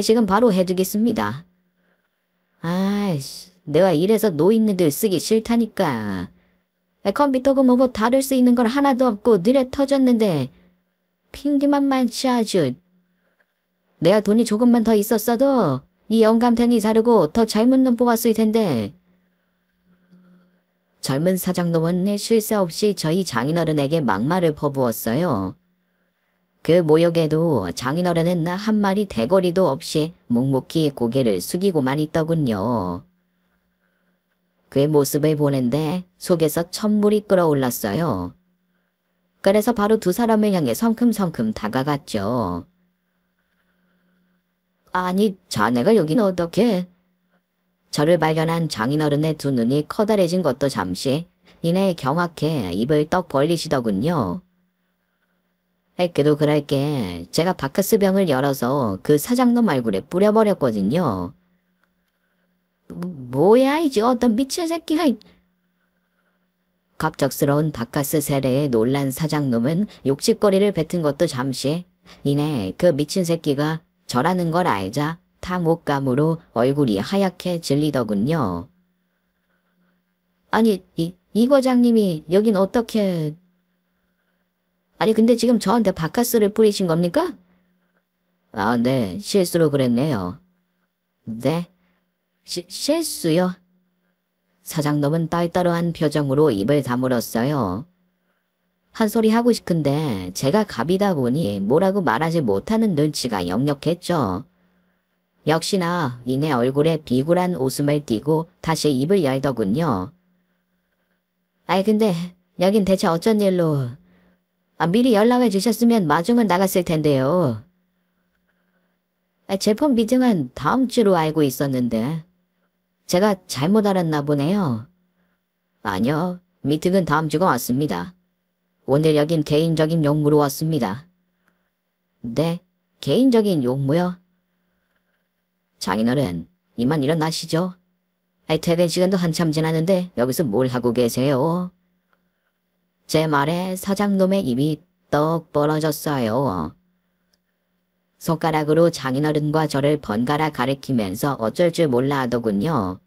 지금 바로 해두겠습니다. 내가 이래서 노인네들 쓰기 싫다니까. 컴퓨터고 뭐고 다룰 수 있는 건 하나도 없고 느려 터졌는데 핑계만 많지 아주. 내가 돈이 조금만 더 있었어도 이 영감탱이 자르고 더 젊은 놈 뽑았을 텐데. 젊은 사장놈은 쉴 새 없이 저희 장인어른에게 막말을 퍼부었어요. 그 모욕에도 장인어른은 한 마리 대거리도 없이 묵묵히 고개를 숙이고만 있더군요. 그의 모습을 보는데 속에서 천물이 끓어올랐어요. 그래서 바로 두 사람을 향해 성큼성큼 다가갔죠. 아니, 자네가 여긴 어떻게? 저를 발견한 장인어른의 두 눈이 커다래진 것도 잠시 이내 경악해 입을 떡 벌리시더군요. 그래도 그럴게 제가 바카스 병을 열어서 그 사장놈 얼굴에 뿌려버렸거든요. 뭐야 이제 어떤 미친 새끼가. 갑작스러운 바카스 세례에 놀란 사장놈은 욕짓거리를 뱉은 것도 잠시 이내 그 미친 새끼가 저라는 걸 알자 탕옥감으로 얼굴이 하얗게 질리더군요. 아니 이 과장님이 여긴 어떻게... 아니 근데 지금 저한테 바카스를 뿌리신 겁니까? 네 실수로 그랬네요. 네? 실수요? 사장놈은 떨떠러한 표정으로 입을 다물었어요. 한 소리 하고 싶은데 제가 갑이다 보니 뭐라고 말하지 못하는 눈치가 역력했죠. 역시나 이내 얼굴에 비굴한 웃음을 띠고 다시 입을 열더군요. 아이 근데 여긴 대체 어쩐 일로... 미리 연락을 주셨으면 마중은 나갔을 텐데요. 제품 미팅은 다음 주로 알고 있었는데 제가 잘못 알았나 보네요. 아니요, 미팅은 다음 주가 왔습니다. 오늘 여긴 개인적인 용무로 왔습니다. 네, 개인적인 용무요? 장인어른, 이만 일어나시죠. 퇴근 시간도 한참 지났는데 여기서 뭘 하고 계세요? 제 말에 사장놈의 입이 떡 벌어졌어요. 손가락으로 장인어른과 저를 번갈아 가리키면서 어쩔 줄 몰라 하더군요.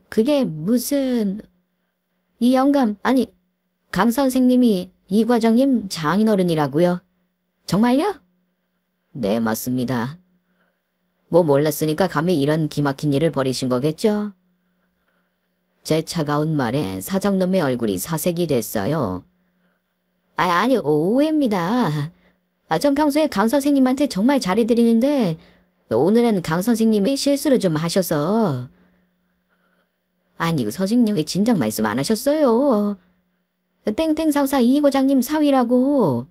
그게 무슨... 이 영감, 아니, 강 선생님이 이 과장님 장인어른이라고요? 정말요? 네, 맞습니다. 뭐 몰랐으니까 감히 이런 기막힌 일을 벌이신 거겠죠? 제 차가운 말에 사장놈의 얼굴이 사색이 됐어요. 아니, 오해입니다. 전 평소에 강 선생님한테 정말 잘해드리는데 오늘은 강 선생님이 실수를 좀 하셔서. 아니, 선생님이 진작 말씀 안 하셨어요. 땡땡 상사 이 과장님 사위라고.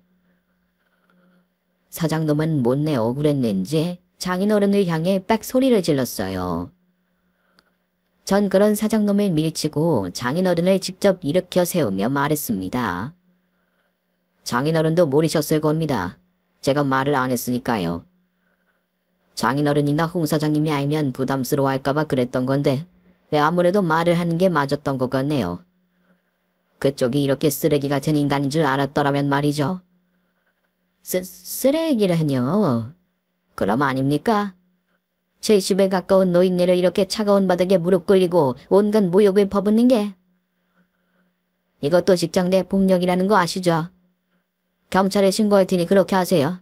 사장놈은 못내 억울했는지 장인어른을 향해 딱 소리를 질렀어요. 전 그런 사장놈을 밀치고 장인어른을 직접 일으켜 세우며 말했습니다. 장인어른도 모르셨을 겁니다. 제가 말을 안 했으니까요. 장인어른이나 홍 사장님이 알면 부담스러워할까봐 그랬던 건데 왜 아무래도 말을 하는 게 맞았던 것 같네요. 그쪽이 이렇게 쓰레기 같은 인간인 줄 알았더라면 말이죠. 쓰레기라뇨? 그럼 아닙니까? 70에 가까운 노인네를 이렇게 차가운 바닥에 무릎 꿇리고 온갖 모욕을 퍼붓는 게. 이것도 직장 내 폭력이라는 거 아시죠? 경찰에 신고할 테니 그렇게 하세요.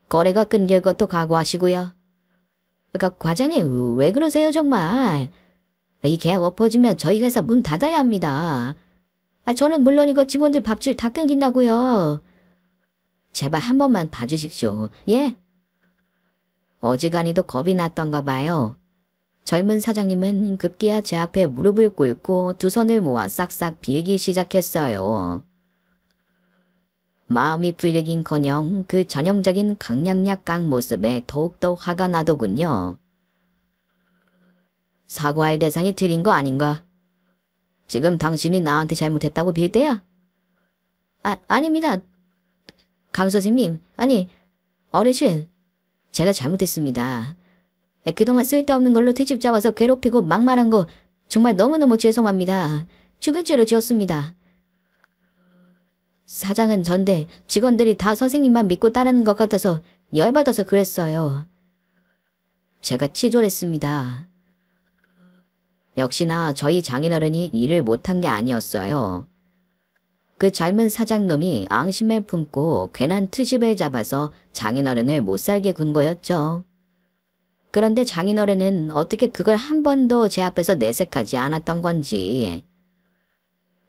거래가 끊길 것도 각오하시고요. 과장님, 왜 그러세요 정말? 이 계약 엎어지면 저희 회사 문 닫아야 합니다. 저는 물론이고 직원들 밥줄 다 끊긴다고요. 제발 한 번만 봐주십시오. 예? 어지간히도 겁이 났던가 봐요. 젊은 사장님은 급기야 제 앞에 무릎을 꿇고 두 손을 모아 싹싹 빌기 시작했어요. 마음이 풀리긴커녕 그 전형적인 강약약강 모습에 더욱더 화가 나더군요. 사과할 대상이 틀린 거 아닌가? 지금 당신이 나한테 잘못했다고 빌 때야? 아닙니다. 강 선생님, 아니, 어르신, 제가 잘못했습니다. 그동안 쓸데없는 걸로 트집 잡아서 괴롭히고 막말한 거 정말 너무너무 죄송합니다. 죽을 죄로 지었습니다. 사장은 전데 직원들이 다 선생님만 믿고 따르는 것 같아서 열받아서 그랬어요. 제가 치졸했습니다. 역시나 저희 장인어른이 일을 못한 게 아니었어요. 그 젊은 사장놈이 앙심을 품고 괜한 트집을 잡아서 장인어른을 못살게 군 거였죠. 그런데 장인어른은 어떻게 그걸 한 번도 제 앞에서 내색하지 않았던 건지.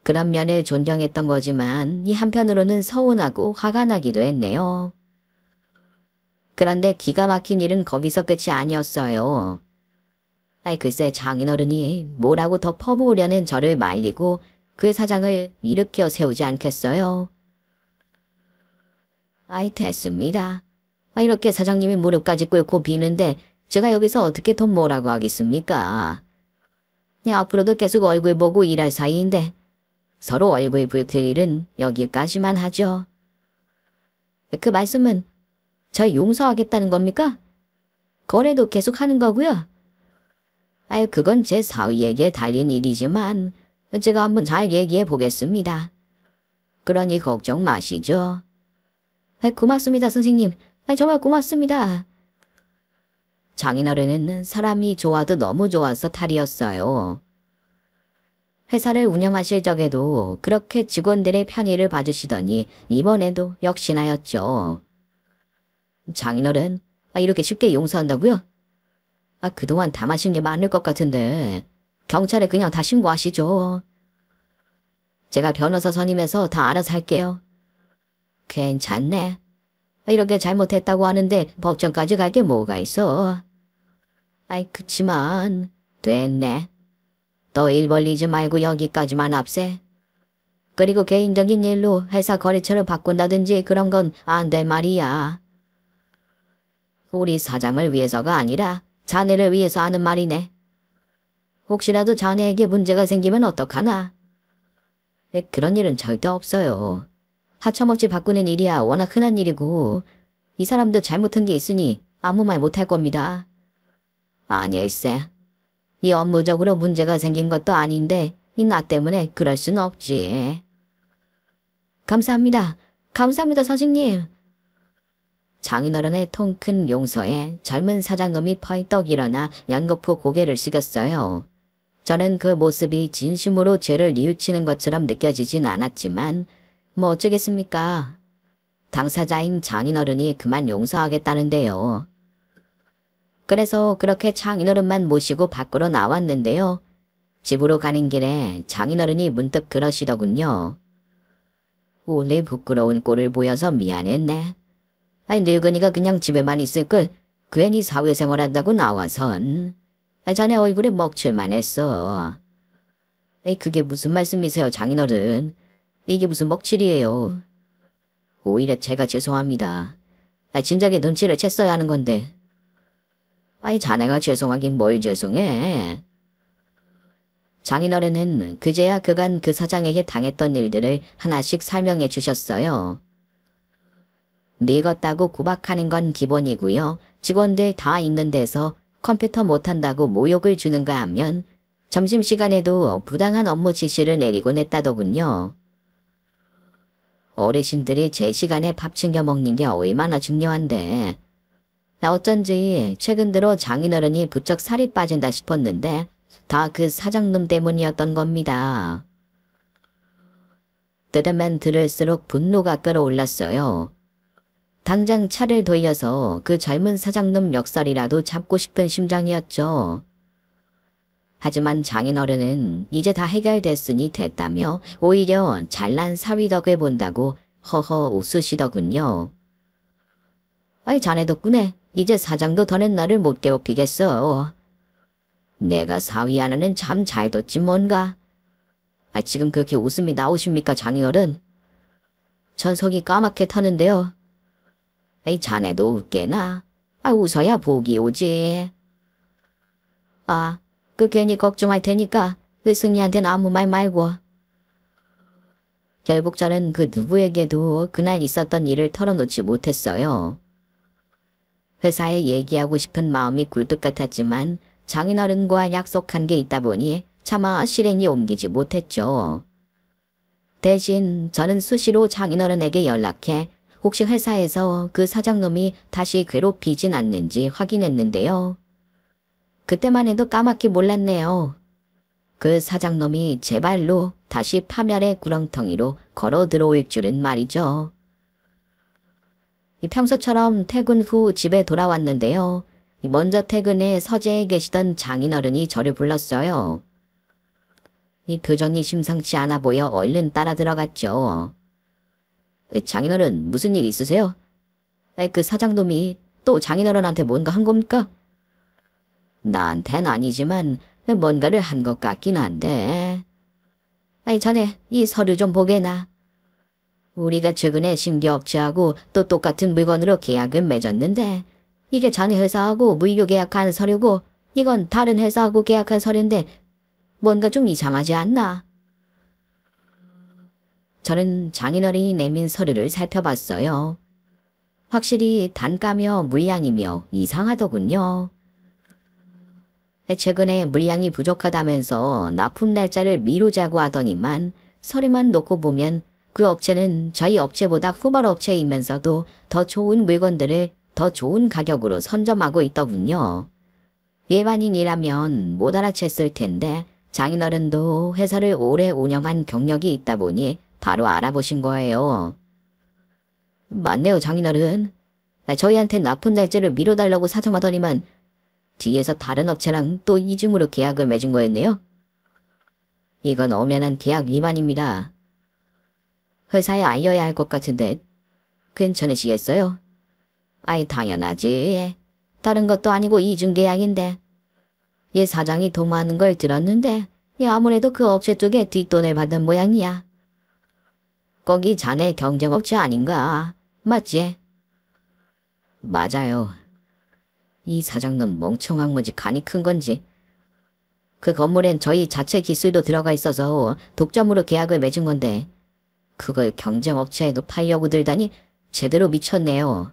그런 면을 존경했던 거지만 이 한편으로는 서운하고 화가 나기도 했네요. 그런데 기가 막힌 일은 거기서 끝이 아니었어요. 글쎄 장인어른이 뭐라고 더 퍼부으려는 저를 말리고 그 사장을 일으켜 세우지 않겠어요. 됐습니다. 이렇게 사장님이 무릎까지 꿇고 비는데 제가 여기서 어떻게 돈 뭐라고 하겠습니까? 앞으로도 계속 얼굴 보고 일할 사이인데 서로 얼굴 붉힐 일은 여기까지만 하죠. 그 말씀은 저 용서하겠다는 겁니까? 거래도 계속 하는 거고요. 그건 제 사위에게 달린 일이지만 제가 한번 잘 얘기해 보겠습니다. 그러니 걱정 마시죠. 고맙습니다, 선생님. 정말 고맙습니다. 장인어른은 사람이 좋아도 너무 좋아서 탈이었어요. 회사를 운영하실 적에도 그렇게 직원들의 편의를 봐주시더니 이번에도 역시나였죠. 장인어른, 이렇게 쉽게 용서한다고요? 그동안 다 마신 게 많을 것 같은데 경찰에 그냥 다 신고하시죠. 제가 변호사 선임해서 다 알아서 할게요. 괜찮네. 이렇게 잘못했다고 하는데 법정까지 갈 게 뭐가 있어. 그치만 됐네. 너 일 벌리지 말고 여기까지만 앞세. 그리고 개인적인 일로 회사 거래처를 바꾼다든지 그런 건 안 될 말이야. 우리 사장을 위해서가 아니라 자네를 위해서 하는 말이네. 혹시라도 자네에게 문제가 생기면 어떡하나? 그런 일은 절대 없어요. 하청업체 바꾸는 일이야 워낙 흔한 일이고 이 사람도 잘못한 게 있으니 아무 말 못할 겁니다. 아니일세. 이 업무적으로 문제가 생긴 것도 아닌데 이 나 때문에 그럴 순 없지. 감사합니다. 감사합니다 선생님. 장인어른의 통 큰 용서에 젊은 사장놈이 펄떡 일어나 연거푸 고개를 숙였어요. 저는 그 모습이 진심으로 죄를 뉘우치는 것처럼 느껴지진 않았지만 뭐 어쩌겠습니까. 당사자인 장인어른이 그만 용서하겠다는데요. 그래서 그렇게 장인어른만 모시고 밖으로 나왔는데요. 집으로 가는 길에 장인어른이 문득 그러시더군요. 원래 부끄러운 꼴을 보여서 미안했네. 늙은이가 그냥 집에만 있을 걸 괜히 사회생활 한다고 나와선. 자네 얼굴에 먹칠만 했어. 그게 무슨 말씀이세요 장인어른. 이게 무슨 먹칠이에요. 오히려 제가 죄송합니다. 진작에 눈치를 챘어야 하는 건데. 자네가 죄송하긴 뭘 죄송해. 장인어른은 그제야 그간 그 사장에게 당했던 일들을 하나씩 설명해 주셨어요. 늙었다고 구박하는 건 기본이고요. 직원들 다 있는 데서 컴퓨터 못한다고 모욕을 주는가 하면 점심시간에도 부당한 업무 지시를 내리곤 했다더군요. 어르신들이 제 시간에 밥 챙겨 먹는 게 얼마나 중요한데 어쩐지 최근 들어 장인어른이 부쩍 살이 빠진다 싶었는데 다 그 사장놈 때문이었던 겁니다. 들으면 들을수록 분노가 끌어올랐어요. 당장 차를 돌려서 그 젊은 사장놈 역살이라도 잡고 싶은 심정이었죠. 하지만 장인어른은 이제 다 해결됐으니 됐다며 오히려 잘난 사위덕을 본다고 허허 웃으시더군요. 자네 덕분에 이제 사장도 더는 나를 못 괴롭히겠어. 내가 사위 하나는 참 잘 뒀지 뭔가. 지금 그렇게 웃음이 나오십니까 장인어른? 전 속이 까맣게 타는데요. 자네도 웃게나. 웃어야 복이 오지. 그 괜히 걱정할 테니까 그 승리한테는 아무 말 말고. 결국 저는 그 누구에게도 그날 있었던 일을 털어놓지 못했어요. 회사에 얘기하고 싶은 마음이 굴뚝 같았지만 장인어른과 약속한 게 있다 보니 차마 실행이 옮기지 못했죠. 대신 저는 수시로 장인어른에게 연락해 혹시 회사에서 그 사장놈이 다시 괴롭히진 않는지 확인했는데요. 그때만 해도 까맣게 몰랐네요. 그 사장놈이 제 발로 다시 파멸의 구렁텅이로 걸어 들어올 줄은 말이죠. 평소처럼 퇴근 후 집에 돌아왔는데요. 먼저 퇴근해 서재에 계시던 장인어른이 저를 불렀어요. 표정이 심상치 않아 보여 얼른 따라 들어갔죠. 장인어른 무슨 일 있으세요? 그 사장놈이 또 장인어른한테 뭔가 한 겁니까? 나한텐 아니지만 뭔가를 한 것 같긴 한데. 자네 이 서류 좀 보게나. 우리가 최근에 신규업체하고 또 똑같은 물건으로 계약을 맺었는데 이게 자네 회사하고 무이교 계약한 서류고 이건 다른 회사하고 계약한 서류인데 뭔가 좀 이상하지 않나? 저는 장인어른이 내민 서류를 살펴봤어요. 확실히 단가며 물량이며 이상하더군요. 최근에 물량이 부족하다면서 납품 날짜를 미루자고 하더니만 서류만 놓고 보면 그 업체는 저희 업체보다 후발 업체이면서도 더 좋은 물건들을 더 좋은 가격으로 선점하고 있더군요. 일반인이라면 못 알아챘을 텐데 장인어른도 회사를 오래 운영한 경력이 있다 보니 바로 알아보신 거예요. 맞네요 장인어른. 저희한테 납품 날짜를 미뤄달라고 사정하더니만 뒤에서 다른 업체랑 또 이중으로 계약을 맺은 거였네요. 이건 엄연한 계약 위반입니다. 회사에 알려야 할 것 같은데 괜찮으시겠어요? 아이 당연하지. 다른 것도 아니고 이중계약인데. 얘 사장이 도모하는 걸 들었는데 얘 아무래도 그 업체 쪽에 뒷돈을 받은 모양이야. 거기 자네 경쟁업체 아닌가? 맞지? 맞아요. 이 사장놈 멍청한 건지 간이 큰 건지. 그 건물엔 저희 자체 기술도 들어가 있어서 독점으로 계약을 맺은 건데 그걸 경쟁업체에도 팔려고 들다니 제대로 미쳤네요.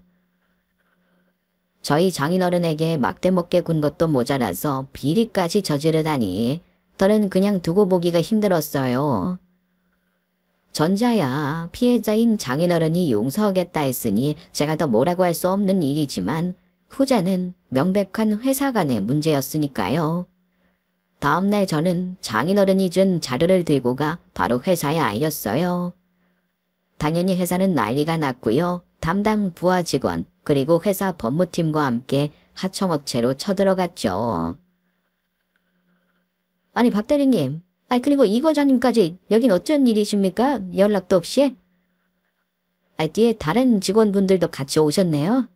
저희 장인어른에게 막대먹게 군 것도 모자라서 비리까지 저지르다니 더는 그냥 두고 보기가 힘들었어요. 전자야 피해자인 장인어른이 용서하겠다 했으니 제가 더 뭐라고 할 수 없는 일이지만 후자는 명백한 회사 간의 문제였으니까요. 다음날 저는 장인어른이 준 자료를 들고 가 바로 회사에 알렸어요. 당연히 회사는 난리가 났고요. 담당 부하 직원 그리고 회사 법무팀과 함께 하청업체로 쳐들어갔죠. 아니 박 대리님, 그리고 이 과장님까지 여긴 어쩐 일이십니까? 연락도 없이? 뒤에 다른 직원분들도 같이 오셨네요.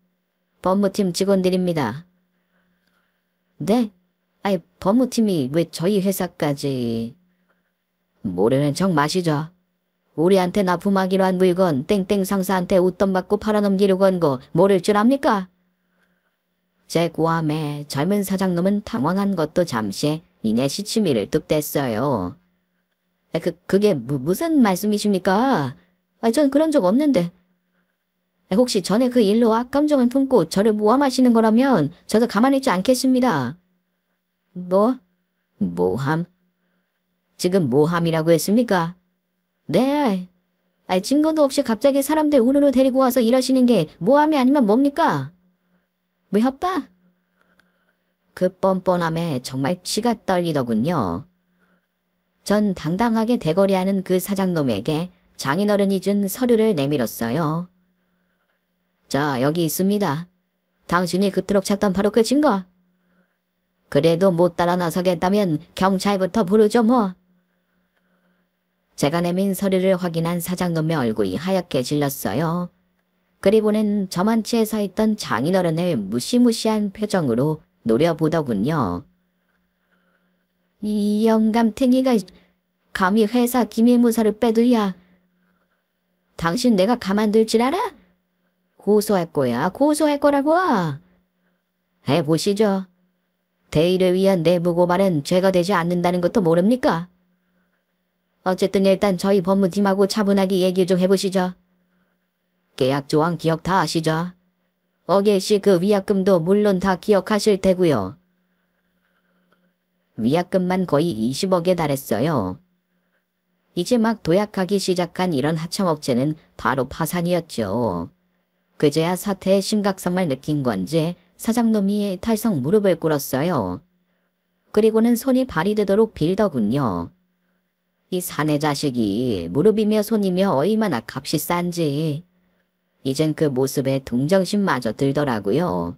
법무팀 직원들입니다. 네? 법무팀이 왜 저희 회사까지... 모르는 척 마시죠. 우리한테 납품하기로 한 물건 땡땡 상사한테 웃돈 받고 팔아넘기려고 한 거 모를 줄 압니까? 제 고함에 젊은 사장놈은 당황한 것도 잠시 이내 시치미를 뚝댔어요. 그게 무슨 말씀이십니까? 전 그런 적 없는데. 혹시 전에 그 일로 악감정을 품고 저를 모함하시는 거라면 저도 가만히 있지 않겠습니다. 뭐? 모함? 지금 모함이라고 했습니까? 네. 증거도 없이 갑자기 사람들 우르르 데리고 와서 이러시는 게 모함이 아니면 뭡니까? 왜 협박? 그 뻔뻔함에 정말 치가 떨리더군요. 전 당당하게 대거리하는 그 사장놈에게 장인어른이 준 서류를 내밀었어요. 자, 여기 있습니다. 당신이 그토록 찾던 바로 그 증거. 그래도 못 따라 나서겠다면 경찰부터 부르죠 뭐. 제가 내민 서류를 확인한 사장놈의 얼굴이 하얗게 질렸어요. 그리고는 저만치에 서 있던 장인어른을 무시무시한 표정으로 노려보더군요. 이 영감탱이가 감히 회사 기밀문서를 빼들야. 당신 내가 가만둘 줄 알아? 고소할 거야. 고소할 거라고. 해보시죠. 대의를 위한 내부 고발은 죄가 되지 않는다는 것도 모릅니까? 어쨌든 일단 저희 법무팀하고 차분하게 얘기 좀 해보시죠. 계약 조항 기억 다 하시죠. 어게씨 그 위약금도 물론 다 기억하실 테고요. 위약금만 거의 20억에 달했어요. 이제 막 도약하기 시작한 이런 하청업체는 바로 파산이었죠. 그제야 사태의 심각성을 느낀 건지 사장놈이 탈성 무릎을 꿇었어요. 그리고는 손이 발이 되도록 빌더군요. 이 사내 자식이 무릎이며 손이며 얼마나 값이 싼지. 이젠 그 모습에 동정심마저 들더라고요.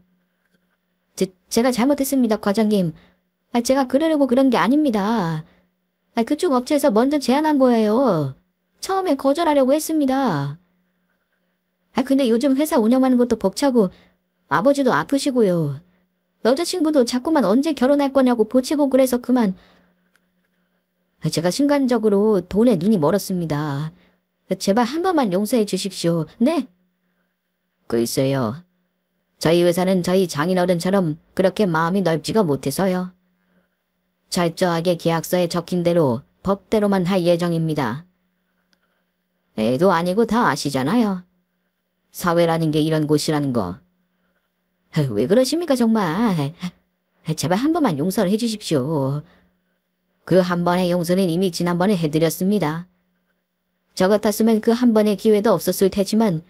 제가 잘못했습니다, 과장님. 제가 그러려고 그런 게 아닙니다. 그쪽 업체에서 먼저 제안한 거예요. 처음에 거절하려고 했습니다. 근데 요즘 회사 운영하는 것도 벅차고 아버지도 아프시고요. 여자친구도 자꾸만 언제 결혼할 거냐고 보채고 그래서 그만. 제가 순간적으로 돈에 눈이 멀었습니다. 제발 한 번만 용서해 주십시오. 네? 글쎄요. 저희 회사는 저희 장인어른처럼 그렇게 마음이 넓지가 못해서요. 철저하게 계약서에 적힌 대로 법대로만 할 예정입니다. 애도 아니고 다 아시잖아요. 사회라는 게 이런 곳이라는 거. 왜 그러십니까 정말. 제발 한 번만 용서를 해주십시오. 그 한 번의 용서는 이미 지난번에 해드렸습니다. 저 같았으면 그 한 번의 기회도 없었을 테지만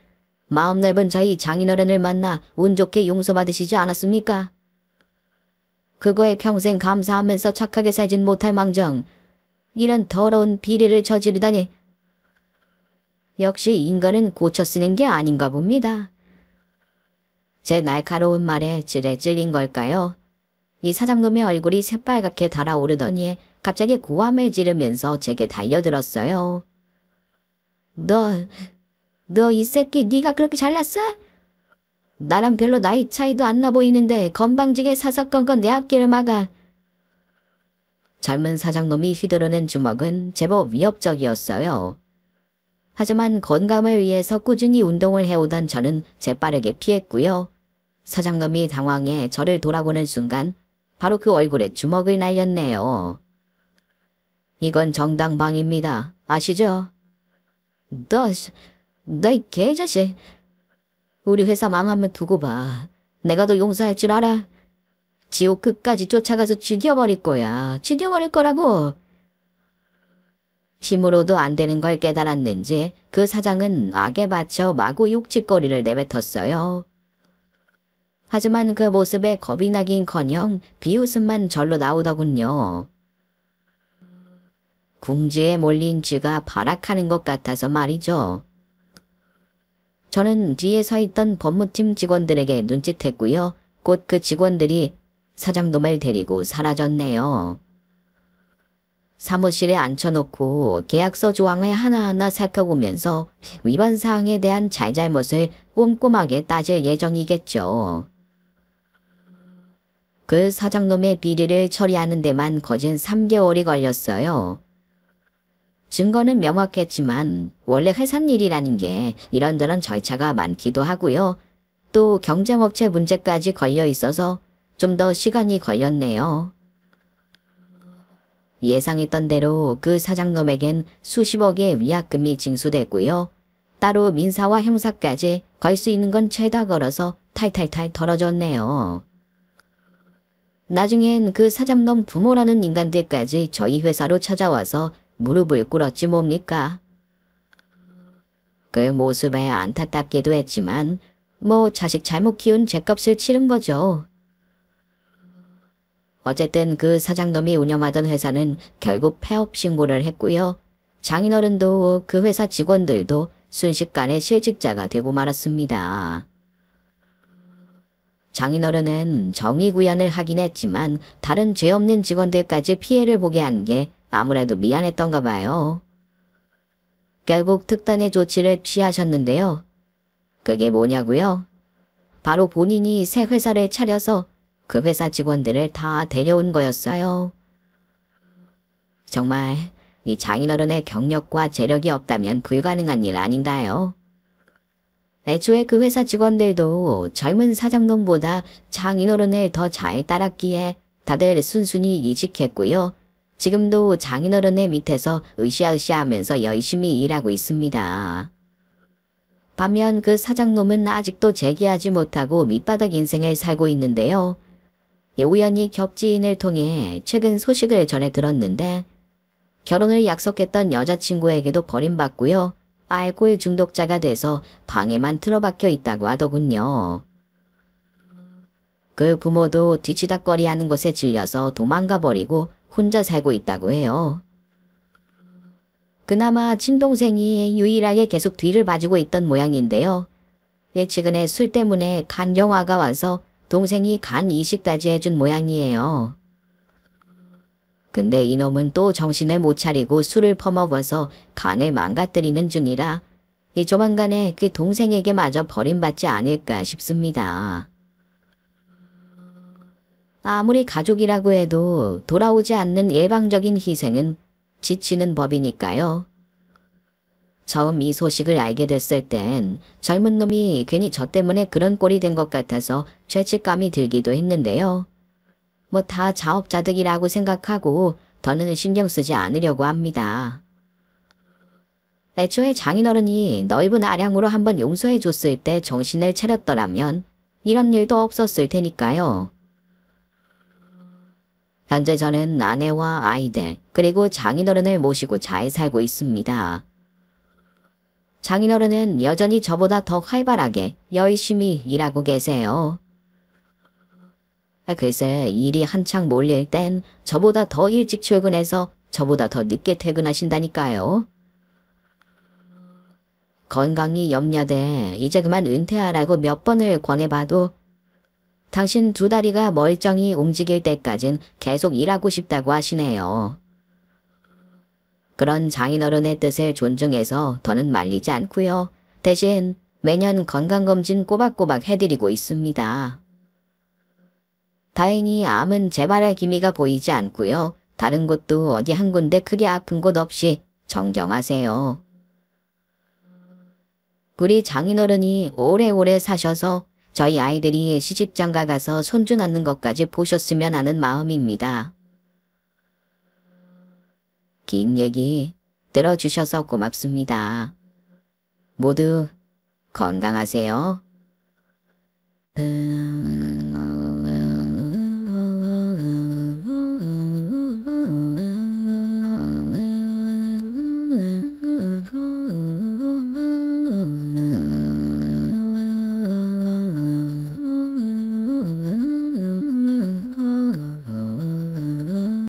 마음 넓은 저희 장인어른을 만나 운 좋게 용서받으시지 않았습니까? 그거에 평생 감사하면서 착하게 살진 못할 망정 이런 더러운 비리를 저지르다니. 역시 인간은 고쳐 쓰는 게 아닌가 봅니다. 제 날카로운 말에 지레 찔린 걸까요? 이 사장놈의 얼굴이 새빨갛게 달아오르더니 갑자기 고함을 지르면서 제게 달려들었어요. 너 이 새끼 네가 그렇게 잘났어? 나랑 별로 나이 차이도 안 나 보이는데 건방지게 사사건건 내 앞길을 막아. 젊은 사장놈이 휘두르는 주먹은 제법 위협적이었어요. 하지만 건강을 위해서 꾸준히 운동을 해오던 저는 재빠르게 피했고요. 사장놈이 당황해 저를 돌아보는 순간 바로 그 얼굴에 주먹을 날렸네요. 이건 정당방위입니다. 아시죠? 너 이 개자식. 우리 회사 망하면 두고 봐. 내가 너 용서할 줄 알아? 지옥 끝까지 쫓아가서 죽여버릴 거야. 죽여버릴 거라고. 힘으로도 안 되는 걸 깨달았는지 그 사장은 악에 받쳐 마구 욕짓거리를 내뱉었어요. 하지만 그 모습에 겁이 나긴커녕 비웃음만 절로 나오더군요. 궁지에 몰린 쥐가 발악하는 것 같아서 말이죠. 저는 뒤에 서 있던 법무팀 직원들에게 눈짓했고요. 곧 그 직원들이 사장놈을 데리고 사라졌네요. 사무실에 앉혀놓고 계약서 조항을 하나하나 살펴보면서 위반 사항에 대한 잘잘못을 꼼꼼하게 따질 예정이겠죠. 그 사장놈의 비리를 처리하는 데만 거진 3개월이 걸렸어요. 증거는 명확했지만 원래 회사 일이라는 게 이런저런 절차가 많기도 하고요. 또 경쟁업체 문제까지 걸려 있어서 좀 더 시간이 걸렸네요. 예상했던 대로 그 사장놈에겐 수십억의 위약금이 징수됐고요. 따로 민사와 형사까지 걸 수 있는 건 죄다 걸어서 탈탈탈 털어졌네요. 나중엔 그 사장놈 부모라는 인간들까지 저희 회사로 찾아와서 무릎을 꿇었지 뭡니까? 그 모습에 안타깝기도 했지만 뭐 자식 잘못 키운 죗값을 치른 거죠. 어쨌든 그 사장놈이 운영하던 회사는 결국 폐업 신고를 했고요. 장인어른도 그 회사 직원들도 순식간에 실직자가 되고 말았습니다. 장인어른은 정의구현을 하긴 했지만 다른 죄 없는 직원들까지 피해를 보게 한 게 아무래도 미안했던가 봐요. 결국 특단의 조치를 취하셨는데요. 그게 뭐냐고요? 바로 본인이 새 회사를 차려서 그 회사 직원들을 다 데려온 거였어요. 정말 이 장인어른의 경력과 재력이 없다면 불가능한 일 아닌가요? 애초에 그 회사 직원들도 젊은 사장놈보다 장인어른을 더 잘 따랐기에 다들 순순히 이직했고요. 지금도 장인어른의 밑에서 으쌰으쌰하면서 열심히 일하고 있습니다. 반면 그 사장놈은 아직도 재기하지 못하고 밑바닥 인생을 살고 있는데요. 우연히 겹지인을 통해 최근 소식을 전해 들었는데 결혼을 약속했던 여자친구에게도 버림받고요. 알코올 중독자가 돼서 방에만 틀어박혀 있다고 하더군요. 그 부모도 뒤치다꺼리하는 것에 질려서 도망가 버리고 혼자 살고 있다고 해요. 그나마 친동생이 유일하게 계속 뒤를 봐주고 있던 모양인데요. 최근에 술 때문에 간경화가 와서 동생이 간 이식까지 해준 모양이에요. 근데 이놈은 또 정신을 못 차리고 술을 퍼먹어서 간을 망가뜨리는 중이라 이 조만간에 그 동생에게 마저 버림받지 않을까 싶습니다. 아무리 가족이라고 해도 돌아오지 않는 일방적인 희생은 지치는 법이니까요. 처음 이 소식을 알게 됐을 땐 젊은 놈이 괜히 저 때문에 그런 꼴이 된 것 같아서 죄책감이 들기도 했는데요. 뭐 다 자업자득이라고 생각하고 더는 신경 쓰지 않으려고 합니다. 애초에 장인어른이 넓은 아량으로 한번 용서해 줬을 때 정신을 차렸더라면 이런 일도 없었을 테니까요. 현재 저는 아내와 아이들 그리고 장인어른을 모시고 잘 살고 있습니다. 장인어른은 여전히 저보다 더 활발하게 열심히 일하고 계세요. 글쎄 일이 한창 몰릴 땐 저보다 더 일찍 출근해서 저보다 더 늦게 퇴근하신다니까요. 건강이 염려돼 이제 그만 은퇴하라고 몇 번을 권해봐도 당신 두 다리가 멀쩡히 움직일 때까진 계속 일하고 싶다고 하시네요. 그런 장인어른의 뜻을 존중해서 더는 말리지 않고요. 대신 매년 건강검진 꼬박꼬박 해드리고 있습니다. 다행히 암은 재발할 기미가 보이지 않고요. 다른 곳도 어디 한 군데 크게 아픈 곳 없이 정정하세요. 우리 장인어른이 오래오래 사셔서 저희 아이들이 시집장가 가서 손주 낳는 것까지 보셨으면 하는 마음입니다. 긴 얘기 들어주셔서 고맙습니다. 모두 건강하세요.